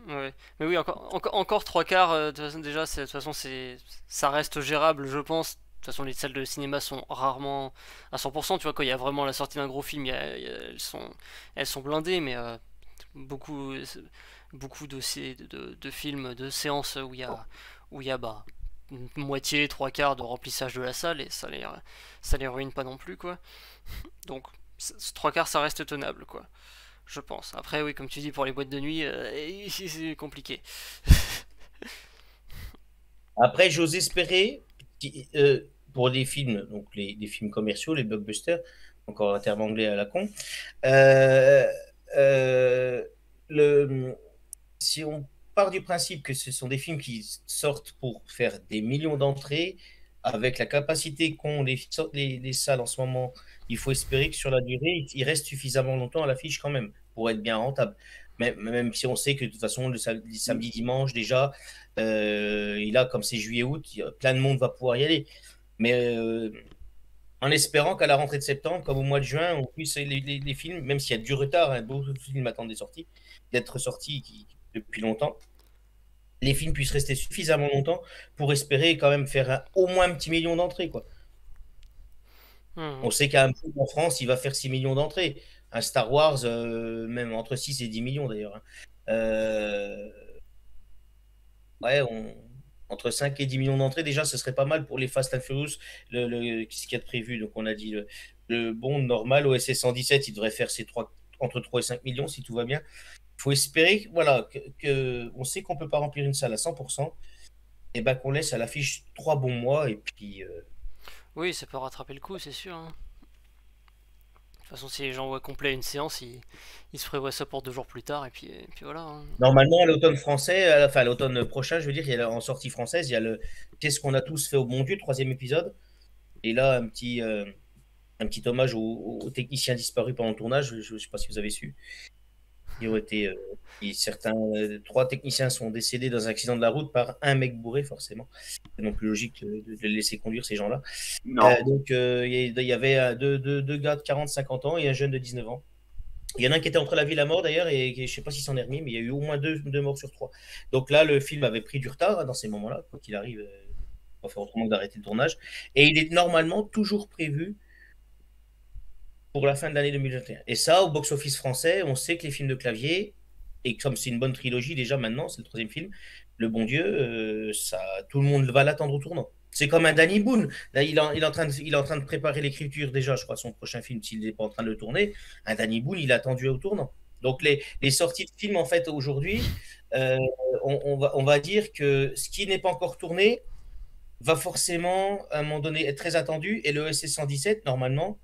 Ouais. Mais oui, encore 3 quarts, déjà, de toute façon, ça reste gérable, je pense. De toute façon, les salles de cinéma sont rarement à 100%. Tu vois, quand il y a vraiment la sortie d'un gros film, elles sont blindées, mais beaucoup de films, de séances où il y a une moitié, 3 quarts de remplissage de la salle, et ça les ruine pas non plus, quoi. Donc, 3 quarts, ça reste tenable, quoi. Je pense. Après, oui, comme tu dis, pour les boîtes de nuit, c'est compliqué. Après, j'ose espérer, pour les films, donc les films commerciaux, les blockbusters, encore un terme anglais à la con, si on part du principe que ce sont des films qui sortent pour faire des millions d'entrées, avec la capacité qu'ont les salles en ce moment, il faut espérer que sur la durée, il reste suffisamment longtemps à l'affiche quand même, pour être bien rentable. Même si on sait que de toute façon, le samedi, dimanche, déjà, comme c'est juillet-août, plein de monde va pouvoir y aller. Mais en espérant qu'à la rentrée de septembre, comme au mois de juin, on puisse les films, même s'il y a du retard, hein, beaucoup de films attendent d'être sortis depuis longtemps, les films puissent rester suffisamment longtemps pour espérer quand même faire au moins un petit million d'entrées, quoi. On sait qu'un film en France, il va faire 6 millions d'entrées. Un Star Wars, même entre 6 et 10 millions d'ailleurs. Ouais, entre 5 et 10 millions d'entrées, déjà, ce serait pas mal pour les Fast and Furious, ce qu'il y a de prévu. Donc, on a dit le bon normal, OSS 117, il devrait faire entre 3 et 5 millions si tout va bien. Il faut espérer, voilà, on sait qu'on peut pas remplir une salle à 100%, et ben qu'on laisse à l'affiche 3 bons mois, et puis... Oui, ça peut rattraper le coup, c'est sûr. Hein. De toute façon, si les gens voient complet une séance, ils se prévoient ça pour 2 jours plus tard, et puis voilà. Hein. Normalement, à l'automne français, enfin à l'automne prochain, je veux dire, en sortie française, il y a le Qu'est-ce qu'on a tous fait au bon Dieu, 3e épisode. Et là, un petit hommage aux techniciens disparus pendant le tournage. Je ne sais pas si vous avez su. Ils ont été, certains, 3 techniciens sont décédés dans un accident de la route par un mec bourré, forcément. C'est non plus logique de les laisser conduire, ces gens-là. Donc, il y avait deux gars de 40-50 ans et un jeune de 19 ans. Il y en a un qui était entre la vie et la mort d'ailleurs, et je ne sais pas s'il s'en est remis, mais il y a eu au moins 2 morts sur 3. Donc là, le film avait pris du retard, hein, dans ces moments-là, quoi qu'il arrive, on va faire autrement que d'arrêter le tournage. Et il est normalement toujours prévu pour la fin de l'année 2021. Et ça, au box-office français, on sait que les films de Clavier, et comme c'est une bonne trilogie déjà maintenant, c'est le 3e film, Le Bon Dieu, tout le monde va l'attendre au tournant. C'est comme un Danny Boone. Là, il est en train de préparer l'écriture déjà, je crois, son prochain film, s'il n'est pas en train de le tourner. Un Danny Boone, il est attendu au tournant. Donc, les sorties de films, en fait, aujourd'hui, on va dire que ce qui n'est pas encore tourné va forcément, à un moment donné, être très attendu. Et le OSS 117, normalement,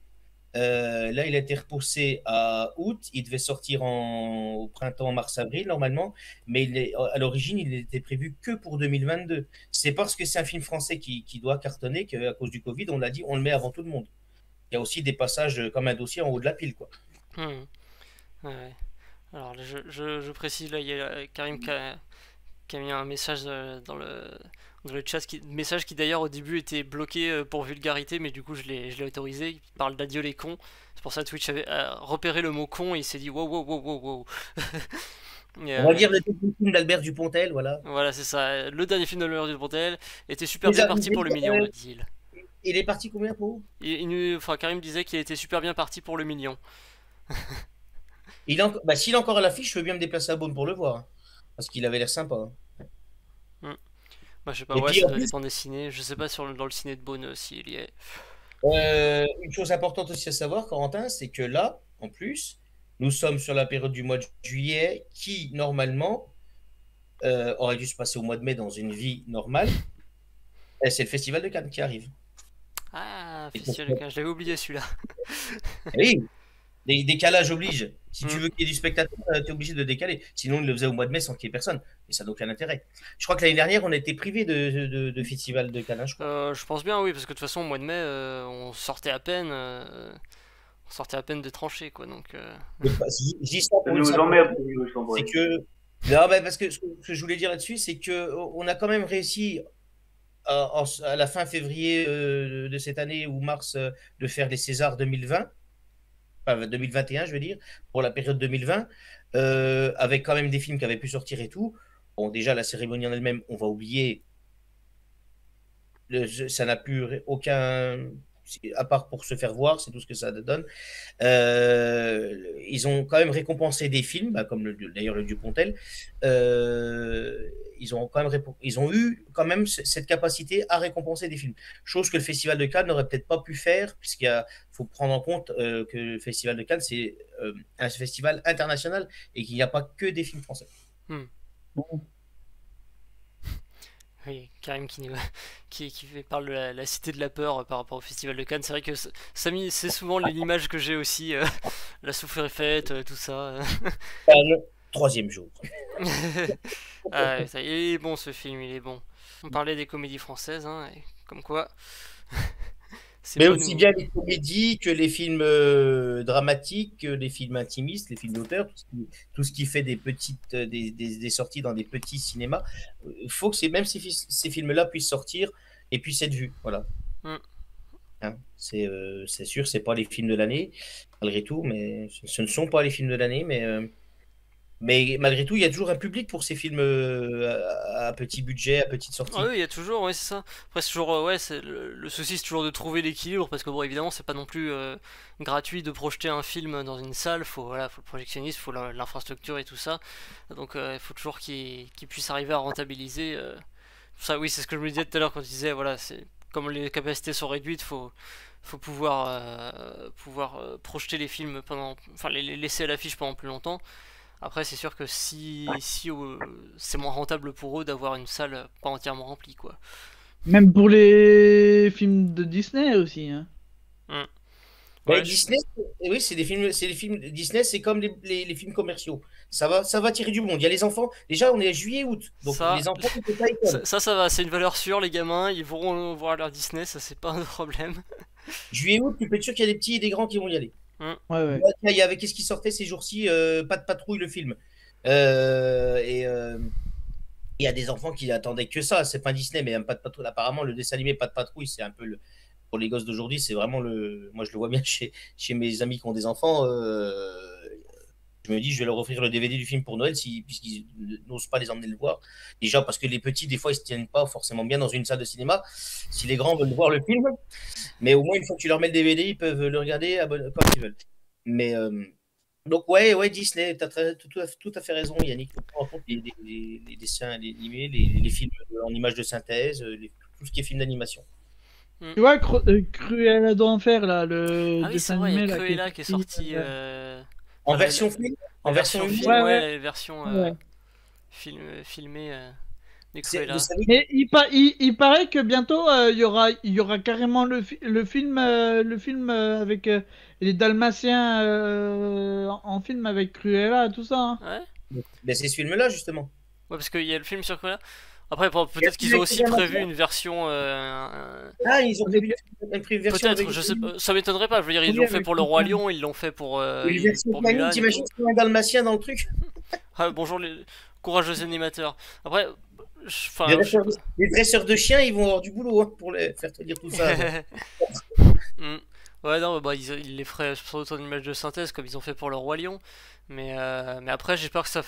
là, il a été repoussé à août. Il devait sortir au printemps, mars-avril, normalement. Mais à l'origine, il n'était prévu que pour 2022. C'est parce que c'est un film français qui doit cartonner qu'à cause du Covid, on l'a dit, on le met avant tout le monde. Il y a aussi des passages comme un dossier en haut de la pile, quoi. Ouais. Alors, je précise, là, il y a Karim qui a mis un message dans le chat, message qui d'ailleurs au début était bloqué pour vulgarité, mais du coup je l'ai autorisé. Il parle d'adieu les cons. C'est pour ça que Twitch avait repéré le mot con et il s'est dit wow wow wow wow wow. On va dire le dernier film d'Albert Dupontel, voilà. Voilà, c'est ça. Le dernier film d'Albert Dupontel était super bien parti pour le million, me dit-il. Il est parti combien pour vous? Enfin, Karim disait qu'il était super bien parti pour le million. S'il est encore à l'affiche, je veux bien me déplacer à Beaune pour le voir. Parce qu'il avait l'air sympa. Bah, je sais pas, ouais, ça doit dépendre des ciné. Je sais pas dans le ciné de Beaune s'il y est. Une chose importante aussi à savoir, Corentin, c'est que là, en plus, nous sommes sur la période du mois de juillet qui, normalement, aurait dû se passer au mois de mai dans une vie normale. C'est le Festival de Cannes qui arrive. Ah, Festival de Cannes, je l'avais oublié celui-là. Oui, décalage oblige. Si tu veux qu'il y ait du spectateur, tu es obligé de décaler. Sinon, il le faisait au mois de mai sans qu'il y ait personne. Et ça n'a aucun intérêt. Je crois que l'année dernière, on a été privé de Festival de Cannes. Je pense bien, oui, parce que de toute façon, au mois de mai, on sortait à peine. De trancher, quoi. Donc. Je dis ça pour nous emmerder. C'est que. Non, parce que ce que je voulais dire là-dessus, c'est que on a quand même réussi à la fin février de cette année ou mars de faire les Césars 2020. Enfin, 2021, je veux dire, pour la période 2020, avec quand même des films qui avaient pu sortir et tout. Bon, déjà, la cérémonie en elle-même, on va oublier. Ça n'a plus aucun. À part pour se faire voir, c'est tout ce que ça donne. Ils ont quand même récompensé des films, comme d'ailleurs le Dupontel. Ils ont eu quand même cette capacité à récompenser des films. Chose que le Festival de Cannes n'aurait peut-être pas pu faire, puisqu'il faut prendre en compte que le Festival de Cannes, c'est un festival international et qu'il n'y a pas que des films français. Oui, Karim qui parle de la cité de la peur par rapport au Festival de Cannes. C'est vrai que Samy, c'est souvent l'image que j'ai aussi. La souffle est faite, tout ça. Le 3e jour. Il est bon ce film, il est bon. On parlait des comédies françaises, hein, et comme quoi. Mais aussi bien les comédies que les films dramatiques, les films intimistes, les films d'auteur, tout ce qui fait des sorties dans des petits cinémas. Il faut que même ces films-là puissent sortir et puissent être vus. Voilà. Hein, c'est sûr, c'est pas les films de l'année, malgré tout, mais ce ne sont pas les films de l'année, mais malgré tout, il y a toujours un public pour ces films à petit budget, à petite sortie. Ah oui, il y a toujours, ouais, c'est ça. Après, c'est toujours, le souci, c'est toujours de trouver l'équilibre, parce que bon, évidemment, c'est pas non plus gratuit de projeter un film dans une salle. Faut le projectionniste, faut l'infrastructure et tout ça. Donc, il faut toujours qu'il puisse arriver à rentabiliser. Ça, oui, c'est ce que je me disais tout à l'heure quand je disais, voilà, c'est comme les capacités sont réduites, faut pouvoir projeter les films les laisser à l'affiche pendant plus longtemps. Après, c'est sûr que si c'est moins rentable pour eux d'avoir une salle pas entièrement remplie, quoi. Même pour les films de Disney aussi, hein. Disney, oui, c'est des films Disney, c'est comme les films commerciaux. Ça va tirer du monde. Il y a les enfants. Déjà, on est à juillet-août, donc les enfants, ça va, c'est une valeur sûre. Les gamins, ils vont voir leur Disney, ça c'est pas un problème. Juillet-août, tu peux être sûr qu'il y a des petits et des grands qui vont y aller. Ouais. Il y avait qu'est-ce qui sortait ces jours-ci, Pas de patrouille, le film. Il y a des enfants qui attendaient que ça. C'est pas Disney, mais Pas de patrouille. Apparemment, le dessin animé Pas de patrouille, c'est un peu pour les gosses d'aujourd'hui, c'est vraiment moi, je le vois bien chez mes amis qui ont des enfants. Je me dis, je vais leur offrir le DVD du film pour Noël, puisqu'ils n'osent pas les emmener le voir. Déjà, parce que les petits, des fois, ils ne se tiennent pas forcément bien dans une salle de cinéma. Si les grands veulent voir le film, mais au moins, une fois que tu leur mets le DVD, ils peuvent le regarder comme ils veulent. Mais donc, ouais, Disney, tu as tout à fait raison, Yannick. On prend les dessins animés, les films en images de synthèse, tout ce qui est film d'animation. Tu vois, Cruella d'Enfer, là, le dessin animé. Ah oui, Cruella qui est sorti. En version film. En version film, ouais, version filmée des Cruella. Mais il paraît que bientôt il y aura carrément le film avec les Dalmatiens en film avec Cruella et tout ça. Hein. Ouais. Mais c'est ce film-là justement. Ouais, parce qu'il y a le film sur Cruella. Après, peut-être qu'ils ont aussi prévu une version. Ils ont prévu une version. Peut-être, je sais pas. Ça m'étonnerait pas. Je veux dire, ils l'ont fait pour le Roi Lion, ils l'ont fait pour. Mulan. T'imagines qu'il y a un Dalmatien dans le truc? Bonjour les courageux animateurs. Après, Les dresseurs de chiens, ils vont avoir du boulot hein, pour faire te dire tout ça. Ouais, non, bah, ils les feraient sur autant d'image de synthèse comme ils ont fait pour le Roi Lion. Mais après, j'ai peur que ça.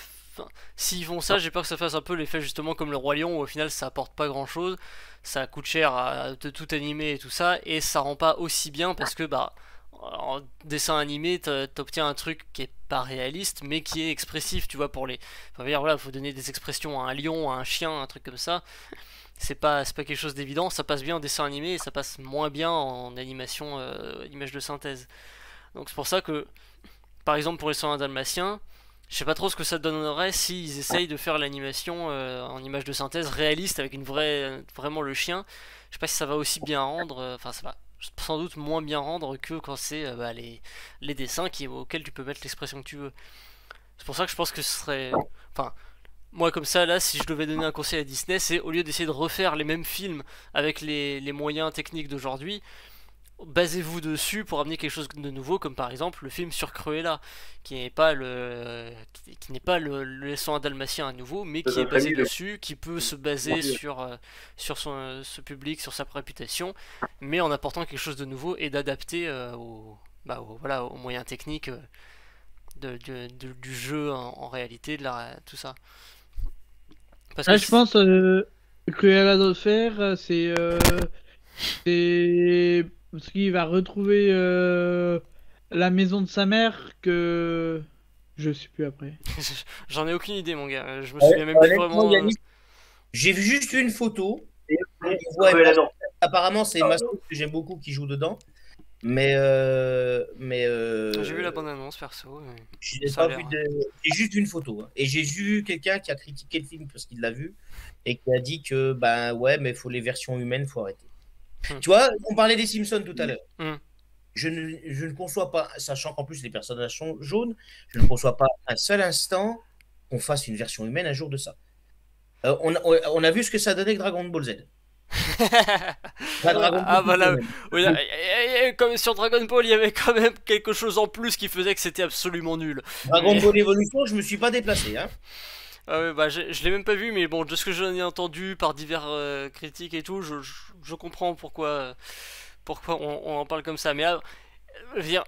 S'ils font ça, j'ai peur que ça fasse un peu l'effet justement comme le Roi Lion où au final ça apporte pas grand chose. Ça coûte cher de tout animer et tout ça. Et ça rend pas aussi bien parce que, bah, en dessin animé, t'obtiens un truc qui est pas réaliste mais qui est expressif, tu vois, pour les. Enfin, voilà, faut donner des expressions à un lion, à un chien, un truc comme ça. C'est pas quelque chose d'évident, ça passe bien en dessin animé et ça passe moins bien en animation image de synthèse. Donc c'est pour ça que, par exemple pour les 101 dalmatiens, je sais pas trop ce que ça donnerait s'ils essayent de faire l'animation en image de synthèse réaliste avec vraiment le chien. Je sais pas si ça va aussi bien rendre, enfin ça va sans doute moins bien rendre que quand c'est bah, les dessins auxquels tu peux mettre l'expression que tu veux. C'est pour ça que je pense que ce serait... Enfin, moi comme ça là, si je devais donner un conseil à Disney, c'est au lieu d'essayer de refaire les mêmes films avec les moyens techniques d'aujourd'hui, basez-vous dessus pour amener quelque chose de nouveau, comme par exemple le film sur Cruella, qui n'est pas le 101 dalmatien à nouveau, mais qui est basé dessus, qui peut se baser sur ce public, sur sa réputation, mais en apportant quelque chose de nouveau et d'adapter aux moyens techniques du jeu en réalité, tout ça. Parce que je pense Cruella de Fer, c'est parce qu'il va retrouver la maison de sa mère que je sais plus après. J'en ai aucune idée, mon gars. Je me souviens même plus vraiment. J'ai vu juste une photo. Apparemment, c'est Masson que j'aime beaucoup qui joue dedans. Mais j'ai vu la bande-annonce perso. J'ai juste une photo. Hein. Et j'ai vu quelqu'un qui a critiqué le film parce qu'il l'a vu et qui a dit que ben ouais, mais il faut les versions humaines, faut arrêter. Tu vois, on parlait des Simpsons tout à l'heure. Je ne conçois pas, sachant qu'en plus les personnages sont jaunes, je ne conçois pas un seul instant qu'on fasse une version humaine un jour de ça. On a vu ce que ça donnait avec Dragon Ball Z. Comme sur Dragon Ball, il y avait quand même quelque chose en plus qui faisait que c'était absolument nul. Dragon Ball Evolution, je me suis pas déplacé. Hein. Ah ouais, bah je l'ai même pas vu, mais bon, de ce que j'en ai entendu par divers critiques et tout, je comprends pourquoi on en parle comme ça. Mais je veux dire,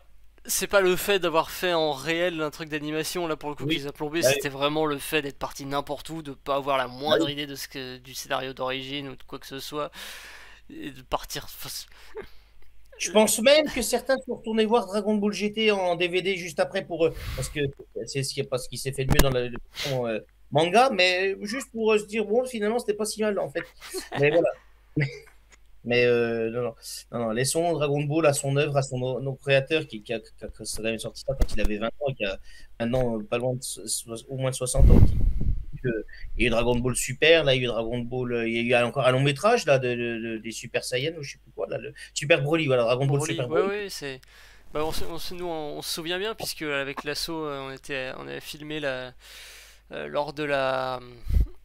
c'est pas le fait d'avoir fait en réel un truc d'animation là pour le coup qu'ils a plombé, c'était vraiment le fait d'être parti n'importe où, de pas avoir la moindre idée de du scénario d'origine ou de quoi que ce soit, et de partir. Je pense même que certains sont retournés voir Dragon Ball GT en DVD juste après pour parce que c'est ce qui s'est fait de mieux dans la manga, mais juste pour se dire bon finalement c'était pas si mal en fait. Mais voilà. Mais non, laissons Dragon Ball à son œuvre, à son créateur qui a sorti ça quand il avait 20 ans et qui a maintenant pas loin au moins de 60 ans. Il y a eu Dragon Ball Super, là il y a eu Dragon Ball, il y a eu encore un long métrage là des Super Saiyan ou je sais plus quoi là, le Super Broly, voilà Dragon Ball Super Broly. Oui, c'est. Bah, on se souvient bien puisque avec l'assaut on avait filmé lors de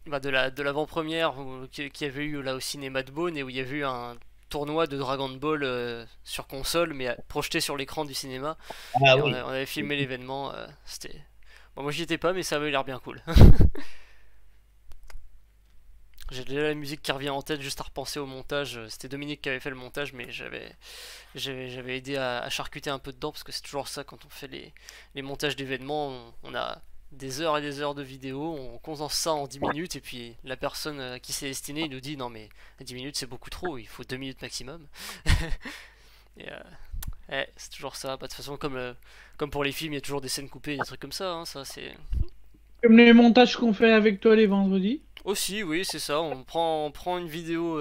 de l'avant-première qui avait eu là au cinéma de Beaune et où il y avait eu un tournoi de Dragon Ball sur console mais projeté sur l'écran du cinéma. Ah, oui. On avait filmé l'événement, c'était. Bon, moi j'y étais pas mais ça avait l'air bien cool. J'ai déjà la musique qui revient en tête juste à repenser au montage. C'était Dominique qui avait fait le montage, mais j'avais aidé à charcuter un peu dedans parce que c'est toujours ça quand on fait les montages d'événements. On a des heures et des heures de vidéos, on condense ça en 10 minutes et puis la personne à qui c'est destiné il nous dit non mais 10 minutes c'est beaucoup trop, il faut 2 minutes maximum. Et c'est toujours ça. Bah, de toute façon comme pour les films il y a toujours des scènes coupées, des trucs comme ça. Hein, ça c'est comme les montages qu'on fait avec toi les vendredis. Aussi, oui, c'est ça. On prend une vidéo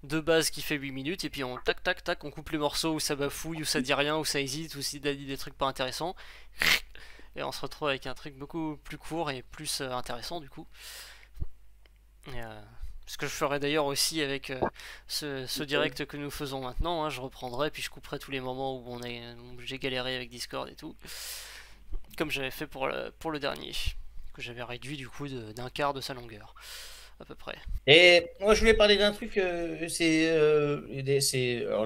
de base qui fait 8 minutes et puis on tac tac tac, on coupe les morceaux où ça bafouille, où ça dit rien, où ça hésite, où s'il a dit des trucs pas intéressants. Et on se retrouve avec un truc beaucoup plus court et plus intéressant du coup. Ce que je ferai d'ailleurs aussi avec ce direct que nous faisons maintenant, hein, je reprendrai puis je couperai tous les moments où j'ai galéré avec Discord et tout. Comme j'avais fait pour le dernier. Que j'avais réduit du coup d'un quart de sa longueur à peu près. Et moi je voulais parler d'un truc, alors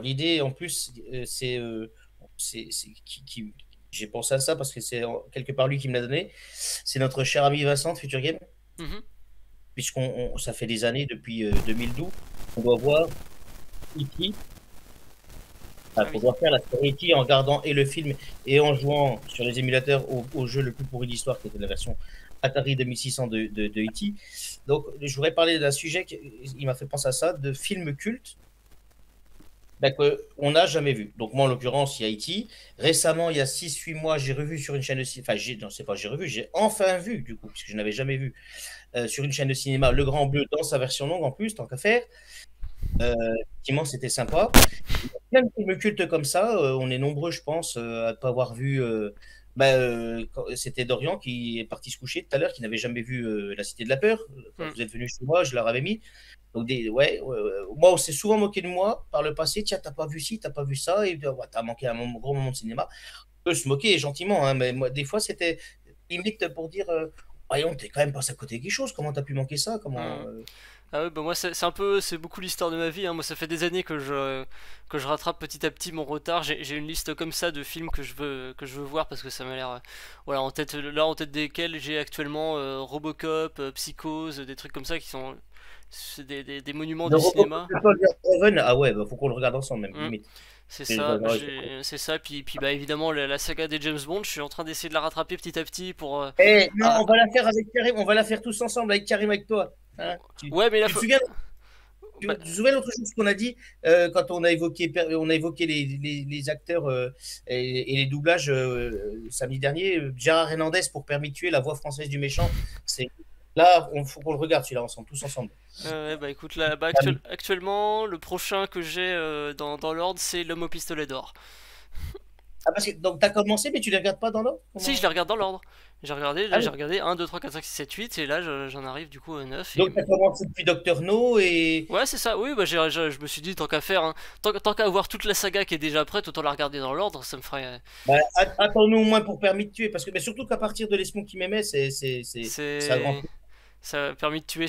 l'idée en plus j'ai pensé à ça parce que c'est quelque part lui qui me l'a donné, c'est notre cher ami Vincent de Future Game. ça fait des années, depuis 2012, on doit voir E.T. On doit faire la série E.T. en regardant et le film et en jouant sur les émulateurs au jeu le plus pourri de l'histoire, qui était la version Atari 2600 de E.T. Donc, je voudrais parler d'un sujet qui m'a fait penser à ça, de films cultes qu'on n'a jamais vu. Donc, moi, en l'occurrence, il y a E.T. Récemment, il y a 6-8 mois, j'ai revu sur une chaîne de cinéma. Enfin, j'ai enfin vu, du coup, puisque je n'avais jamais vu sur une chaîne de cinéma, Le Grand Bleu dans sa version longue en plus, tant qu'à faire. Effectivement, c'était sympa. Plein de films cultes comme ça, on est nombreux, je pense, à ne pas avoir vu. C'était Dorian qui est parti se coucher tout à l'heure, qui n'avait jamais vu La Cité de la Peur. Quand vous êtes venu chez moi, je leur avais mis. Donc, moi, on s'est souvent moqué de moi par le passé. Tiens, t'as pas vu ci, t'as pas vu ça, et t'as manqué un gros moment de cinéma. On peut se moquer gentiment, hein, mais moi, des fois, c'était limite pour dire voyons, t'es quand même passé à côté de quelque chose. Comment t'as pu manquer ça? Ah ouais, bah moi c'est beaucoup l'histoire de ma vie, hein. Moi ça fait des années que je rattrape petit à petit mon retard. J'ai une liste comme ça de films que je veux voir parce que ça m'a l'air voilà en tête desquels j'ai actuellement Robocop, Psychose, des trucs comme ça qui sont des monuments du cinéma. Ah ouais, faut qu'on le regarde ensemble même, limite. C'est ça, puis bah évidemment la saga des James Bond, je suis en train d'essayer de la rattraper petit à petit pour. Non, on va la faire avec Karim, on va la faire tous ensemble avec Karim, avec toi. Hein, ouais, mais tu te souviens l'autre chose qu'on a dit quand on a évoqué les acteurs et les doublages samedi dernier, Gérard Hernandez pour Permis de tuer, la voix française du méchant, là, faut qu'on le regarde celui-là ensemble, tous ensemble. Bah écoute, là, actuellement, le prochain que j'ai dans l'ordre, c'est L'Homme au pistolet d'or. Ah, parce que donc t'as commencé, mais tu les regardes pas dans l'ordre? Si, je les regarde dans l'ordre. J'ai regardé 1, 2, 3, 4, 5, 6, 7, 8, et là j'en arrive du coup à 9. Donc t'as commencé depuis Dr No et. Ouais, c'est ça, oui, bah je me suis dit, tant qu'à faire, hein, tant qu'à avoir toute la saga qui est déjà prête, autant la regarder dans l'ordre, ça me ferait. Attends-nous au moins pour Permis de tuer, parce que surtout qu'à partir de L'Espion qui m'aimait, c'est grand. Ça Permis de tuer,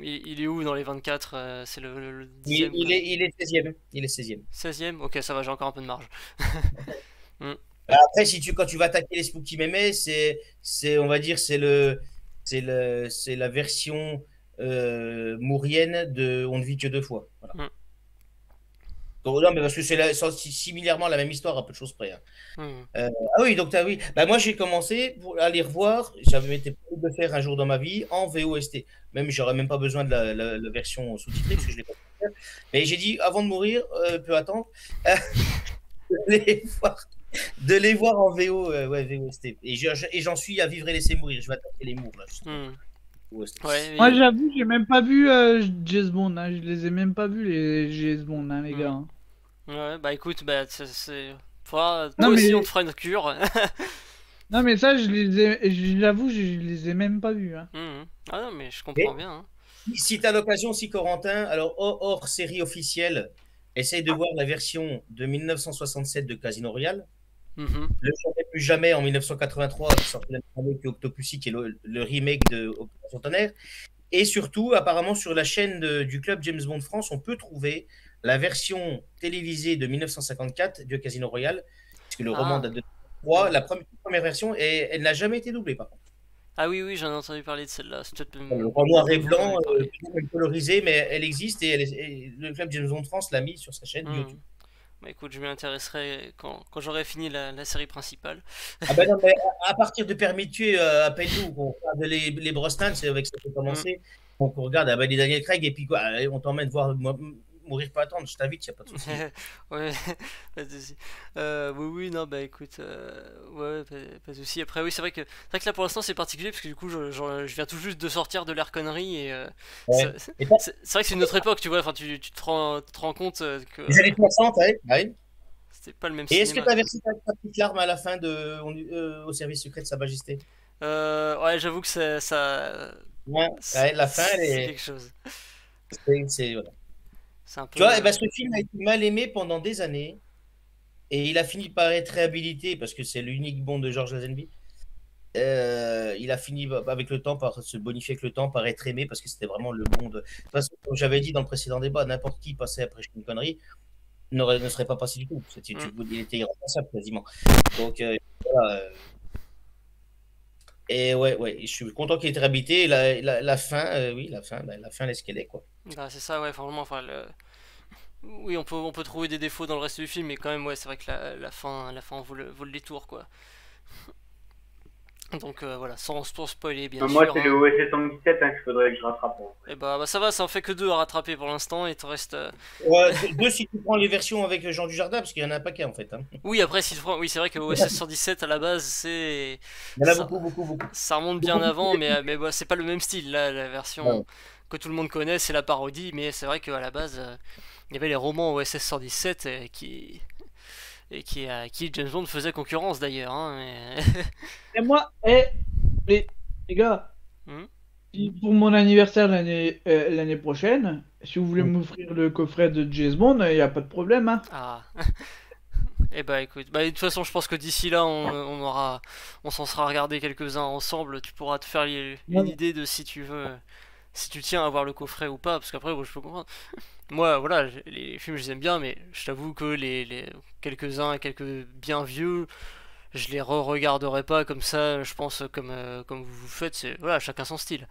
il est où dans les 24? C'est le 10e, il est 16e. Il est 16e. 16e? Ok, ça va, j'ai encore un peu de marge. Après, quand tu vas attaquer les Spooky Mémé, on va dire, c'est la version mourienne de On ne vit que deux fois. Voilà. Donc, non, mais parce que c'est similairement la même histoire, à peu de choses près. Hein. Ah oui, donc oui. Bah, moi, j'ai commencé à les revoir. J'avais été prévu de le faire un jour dans ma vie en VOST. Même, j'aurais même pas besoin de la version sous-titrée parce que je l'ai pas fait. Mais j'ai dit, avant de mourir, peut attendre, de les voir en VOST. Et j'en suis à vivre et laisser mourir. Je vais attaquer les mours là. Moi, j'avoue, j'ai même pas vu James Bond. Hein. Je les ai même pas vus les James Bond, hein, les gars. Hein. Ouais, bah écoute, bah toi aussi, on te fera une cure. Non, mais ça, j'avoue, je les ai même pas vus. Hein. Ah non, mais je comprends bien. Hein. Si t'as l'occasion, si Corentin, alors hors série officielle, essaye de voir la version de 1967 de Casino Royale. Le Jamais plus jamais en 1983, qui sortait la même année que Octopussy, qui est le remake de Opération Tonnerre. Et surtout, apparemment, sur la chaîne du club James Bond France, on peut trouver la version télévisée de 1954 de Casino Royale, puisque le roman date de 2003, la première version, et elle n'a jamais été doublée, par contre. Ah oui, j'en ai entendu parler de celle-là. Le noir et blanc, colorisé, mais elle existe et le club James Bond France l'a mis sur sa chaîne YouTube. Bah écoute, je m'y intéresserai quand j'aurai fini la série principale. Ah bah non, mais à partir de Permis de tuer, appelle-nous, on regarde les Brosnan, c'est avec ça qu'on commencer. Donc on regarde les Daniel Craig et puis quoi, on t'emmène voir Mourir pas attendre, je t'invite, y a pas de souci. Ouais, pas de souci. Oui, non, bah écoute, ouais, pas de souci. Après, oui, c'est vrai que là pour l'instant c'est particulier parce que du coup je viens tout juste de sortir de l'ère connerie et c'est vrai que c'est une autre époque, tu vois. Enfin, tu te rends compte que. Les années 60, ouais. C'était pas le même cinéma. Et est-ce que tu as versé ta petite larme à la fin au service secret de Sa Majesté? Ouais, j'avoue que ça. Ouais, la fin, c'est quelque chose. C'est voilà. Un peu... Tu vois, ce film a été mal aimé pendant des années et il a fini par être réhabilité parce que c'est l'unique Bond de George Lazenby. Il a fini avec le temps par se bonifier avec le temps, par être aimé parce que c'était vraiment le Bond. De toute façon, comme j'avais dit dans le précédent débat, n'importe qui passait après une connerie ne serait pas passé du tout. Il était irremplaçable quasiment. Donc voilà. Et ouais, je suis content qu'il ait été réhabilité. La fin, oui, la fin laisse qu'elle est, quoi. Bah, c'est ça, ouais, vraiment, enfin, oui, on peut trouver des défauts dans le reste du film, mais quand même, ouais, c'est vrai que la fin vaut le détour, quoi. Donc voilà, sans spoiler, bien Moi, sûr. c'est le OSS 117 qu'il faudrait que je rattrape. Et bah, ça va, ça en fait que 2 à rattraper pour l'instant, et te reste. Ouais, deux si tu prends les versions avec Jean Dujardin, parce qu'il y en a un paquet en fait. Hein. Oui, après, si tu prends. Oui, c'est vrai que OSS 117 à la base, c'est. Il y en a Ça, beaucoup. ça remonte bien avant, mais bah, c'est pas le même style. Là, la version Ouais. que tout le monde connaît, c'est la parodie, mais c'est vrai qu'à la base, il y avait les romans OSS 117 à qui James Bond faisait concurrence d'ailleurs. Hein, Et moi, les gars, Hmm. pour mon anniversaire l'année prochaine, si vous voulez m'offrir le coffret de James Bond, il n'y a pas de problème. Hein. Ah. Et bah écoute, bah, de toute façon, je pense que d'ici là, on s'en sera regardé quelques-uns ensemble. Tu pourras te faire une idée de si tu veux, si tu tiens à voir le coffret ou pas, parce qu'après, moi, je peux comprendre. Moi, voilà, les films, je les aime bien, mais je t'avoue que quelques-uns, quelques bien vieux, je les re-regarderai pas comme ça. Je pense comme vous faites, c'est voilà, chacun son style,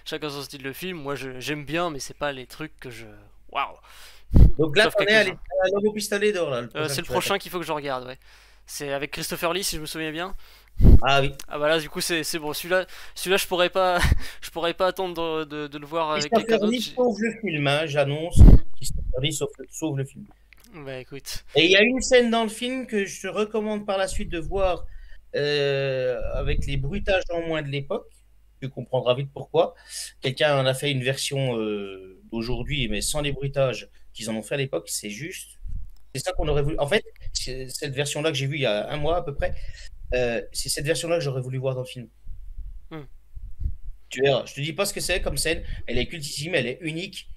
chacun son style de film. Moi, j'aime bien, mais c'est pas les trucs que je, waouh. Donc là, Sauf on est quelques-uns. à l'homme au pistolet d'or. Là, C'est le prochain qu'il faut que je regarde, ouais. C'est avec Christopher Lee, si je me souviens bien. Ah oui. Ah bah là, du coup, c'est bon. Celui-là, je pourrais pas, je pourrais pas attendre de le voir avec quelqu'un Christopher d'autre. Lee sauve le film, hein, j'annonce. Christopher Lee sauve le film. Bah écoute. Et il y a une scène dans le film que je te recommande par la suite de voir avec les bruitages en moins de l'époque. Tu comprendras vite pourquoi. Quelqu'un en a fait une version d'aujourd'hui, mais sans les bruitages qu'ils en ont fait à l'époque. C'est juste. C'est ça qu'on aurait voulu. En fait, cette version-là que j'ai vue il y a un mois à peu près, c'est cette version-là que j'aurais voulu voir dans le film. Hmm. Tu verras. Je te dis pas ce que c'est comme scène. Elle est cultissime, elle est unique.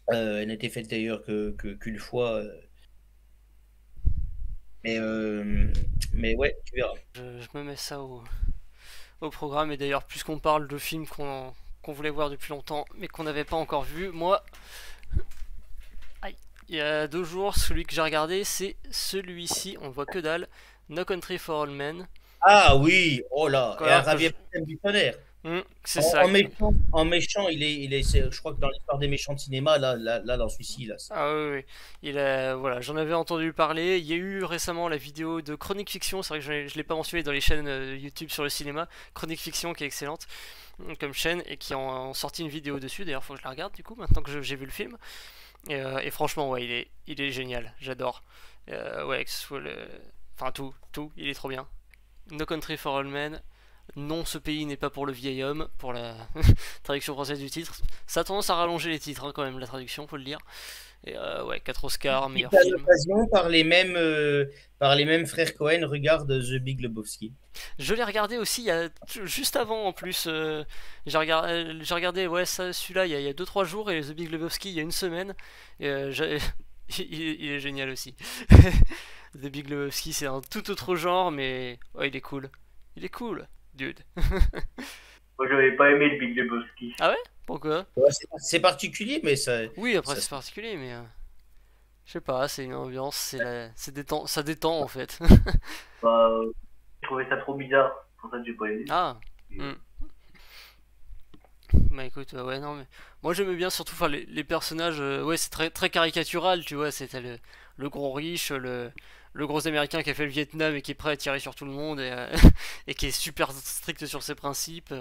Elle n'a été faite d'ailleurs qu'une fois. Mais ouais, tu verras. Je me mets ça au programme. Et d'ailleurs, puisqu'on parle de films qu'on voulait voir depuis longtemps, mais qu'on n'avait pas encore vu, moi, aïe, il y a 2 jours, celui que j'ai regardé, c'est celui-ci. On voit que dalle. No Country for All Men. Ah oui, oh là, et un Alors que Javier Bardem du tonnerre. c'est ça. En méchant, je crois que dans l'histoire des méchants de cinéma, là dans celui-ci, là. Ah oui, oui. Voilà, j'en avais entendu parler. Il y a eu récemment la vidéo de Chronique Fiction, c'est vrai que je l'ai pas mentionné dans les chaînes YouTube sur le cinéma. Chronique Fiction qui est excellente comme chaîne et qui ont sorti une vidéo dessus. D'ailleurs, faut que je la regarde du coup, maintenant que j'ai vu le film. Et franchement, ouais, il est génial, j'adore. Ouais, que ce soit enfin tout, il est trop bien. No Country for All Men. Non, ce pays n'est pas pour le vieil homme, pour la traduction française du titre. Ça a tendance à rallonger les titres, hein, quand même, la traduction, faut le dire. Et ouais, 4 Oscars, meilleur À film. l'occasion, par les mêmes frères Cohen, regarde The Big Lebowski. Je l'ai regardé aussi juste avant en plus. J'ai regardé ouais, celui-là il y a 2-3 jours et The Big Lebowski il y a une semaine. Et, il est génial aussi. The Big Lebowski c'est un tout autre genre mais ouais, il est cool. Il est cool, dude. Moi, j'avais pas aimé le Big Lebowski. Ah ouais? Pourquoi? Ouais, c'est particulier, mais Oui, après ça c'est particulier mais je sais pas, c'est une ambiance, ça détend en fait. Bah, je trouvais ça trop bizarre. En fait, j'ai pas aimé. Ah. Bah écoute, ouais, non, mais moi j'aimais bien surtout enfin, les personnages, ouais, c'est très caricatural, tu vois, c'était le gros riche, le gros américain qui a fait le Vietnam et qui est prêt à tirer sur tout le monde et qui est super strict sur ses principes,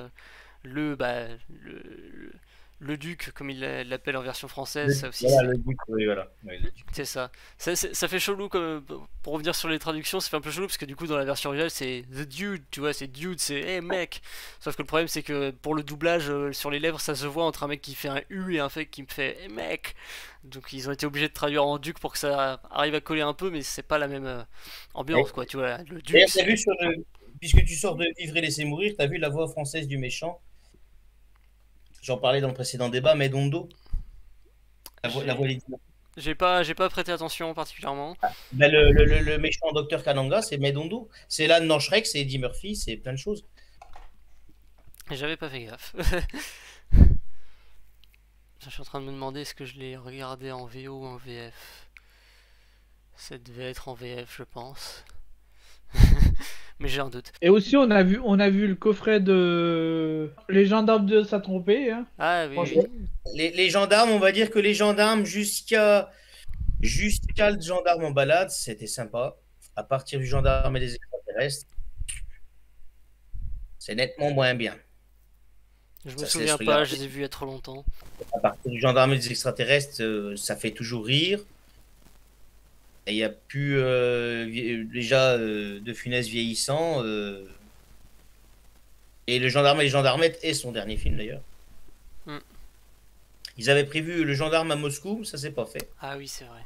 bah, le duc, comme il l'appelle en version française, ça aussi, voilà, le duc, oui, voilà. Ouais, le duc. c'est ça. Ça fait chelou, pour revenir sur les traductions, ça fait un peu chelou parce que du coup dans la version originale c'est The Dude, tu vois, c'est Dude, c'est Hey mec. Sauf que le problème c'est que pour le doublage sur les lèvres ça se voit entre un mec qui fait un U et un mec qui me fait Hey mec. Donc ils ont été obligés de traduire en Duc pour que ça arrive à coller un peu, mais c'est pas la même ambiance quoi, tu vois. Le Duc. D'ailleurs, t'as vu puisque tu sors de Vivre et laisser mourir, t'as vu la voix française du méchant? J'en parlais dans le précédent débat, Medondo. La voix J'ai pas prêté attention particulièrement. Ben, le méchant docteur Kananga, c'est Medondo. C'est l'âne dans Shrek, c'est Eddie Murphy, c'est plein de choses. J'avais pas fait gaffe. Je suis en train de me demander est-ce que je l'ai regardé en VO ou en VF. Ça devait être en VF, je pense. Mais j'ai un doute. Et aussi, on a vu le coffret de Les Gendarmes de Saint-Tropez. Hein. Ah oui, Franchement. Les gendarmes, on va dire que les gendarmes, jusqu'à le gendarme en balade, c'était sympa. À partir du gendarme et des extraterrestres, c'est nettement moins bien. Je me souviens pas, je les ai vus il y a trop longtemps. À partir du gendarme et des extraterrestres, ça fait toujours rire. Et il n'y a plus déjà De Funès vieillissant. Et le gendarme et les gendarmettes est son dernier film d'ailleurs. Ils avaient prévu le gendarme à Moscou, ça s'est pas fait. Ah oui, c'est vrai.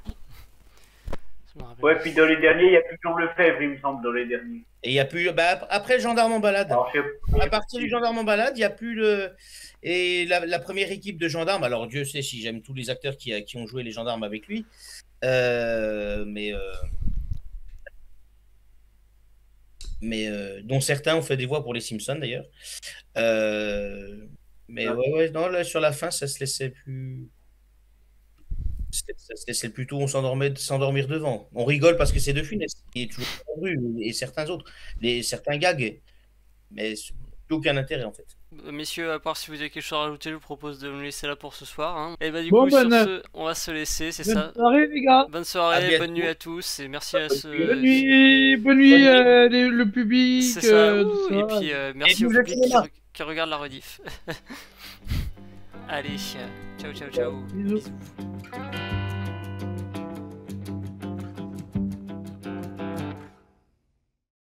Ouais, puis dans les derniers, il n'y a plus Jean Lefebvre, il me semble, dans les derniers. Et il n'y a plus. Bah, après le gendarme en balade. Alors, à partir du gendarme en balade, il n'y a plus le. Et la première équipe de gendarmes, alors Dieu sait si j'aime tous les acteurs qui ont joué les gendarmes avec lui. Mais dont certains ont fait des voix pour les Simpsons d'ailleurs. Mais ouais, non, là, sur la fin, ça se laissait plus. C'est plutôt on s'endormir devant. On rigole parce que c'est De Funès qui est toujours rue et certains autres, certains gags, mais plus aucun intérêt en fait. Messieurs, à part si vous avez quelque chose à rajouter, je vous propose de me laisser là pour ce soir. Hein. Et bah du coup, sur ce, on va se laisser, c'est ça. Bonne soirée les gars. Bonne soirée, bonne nuit à tous et merci à ceux. Bonne nuit le public. C'est ça. Et puis merci au public qui regarde la rediff. Allez, ciao. Bisous. Bisous.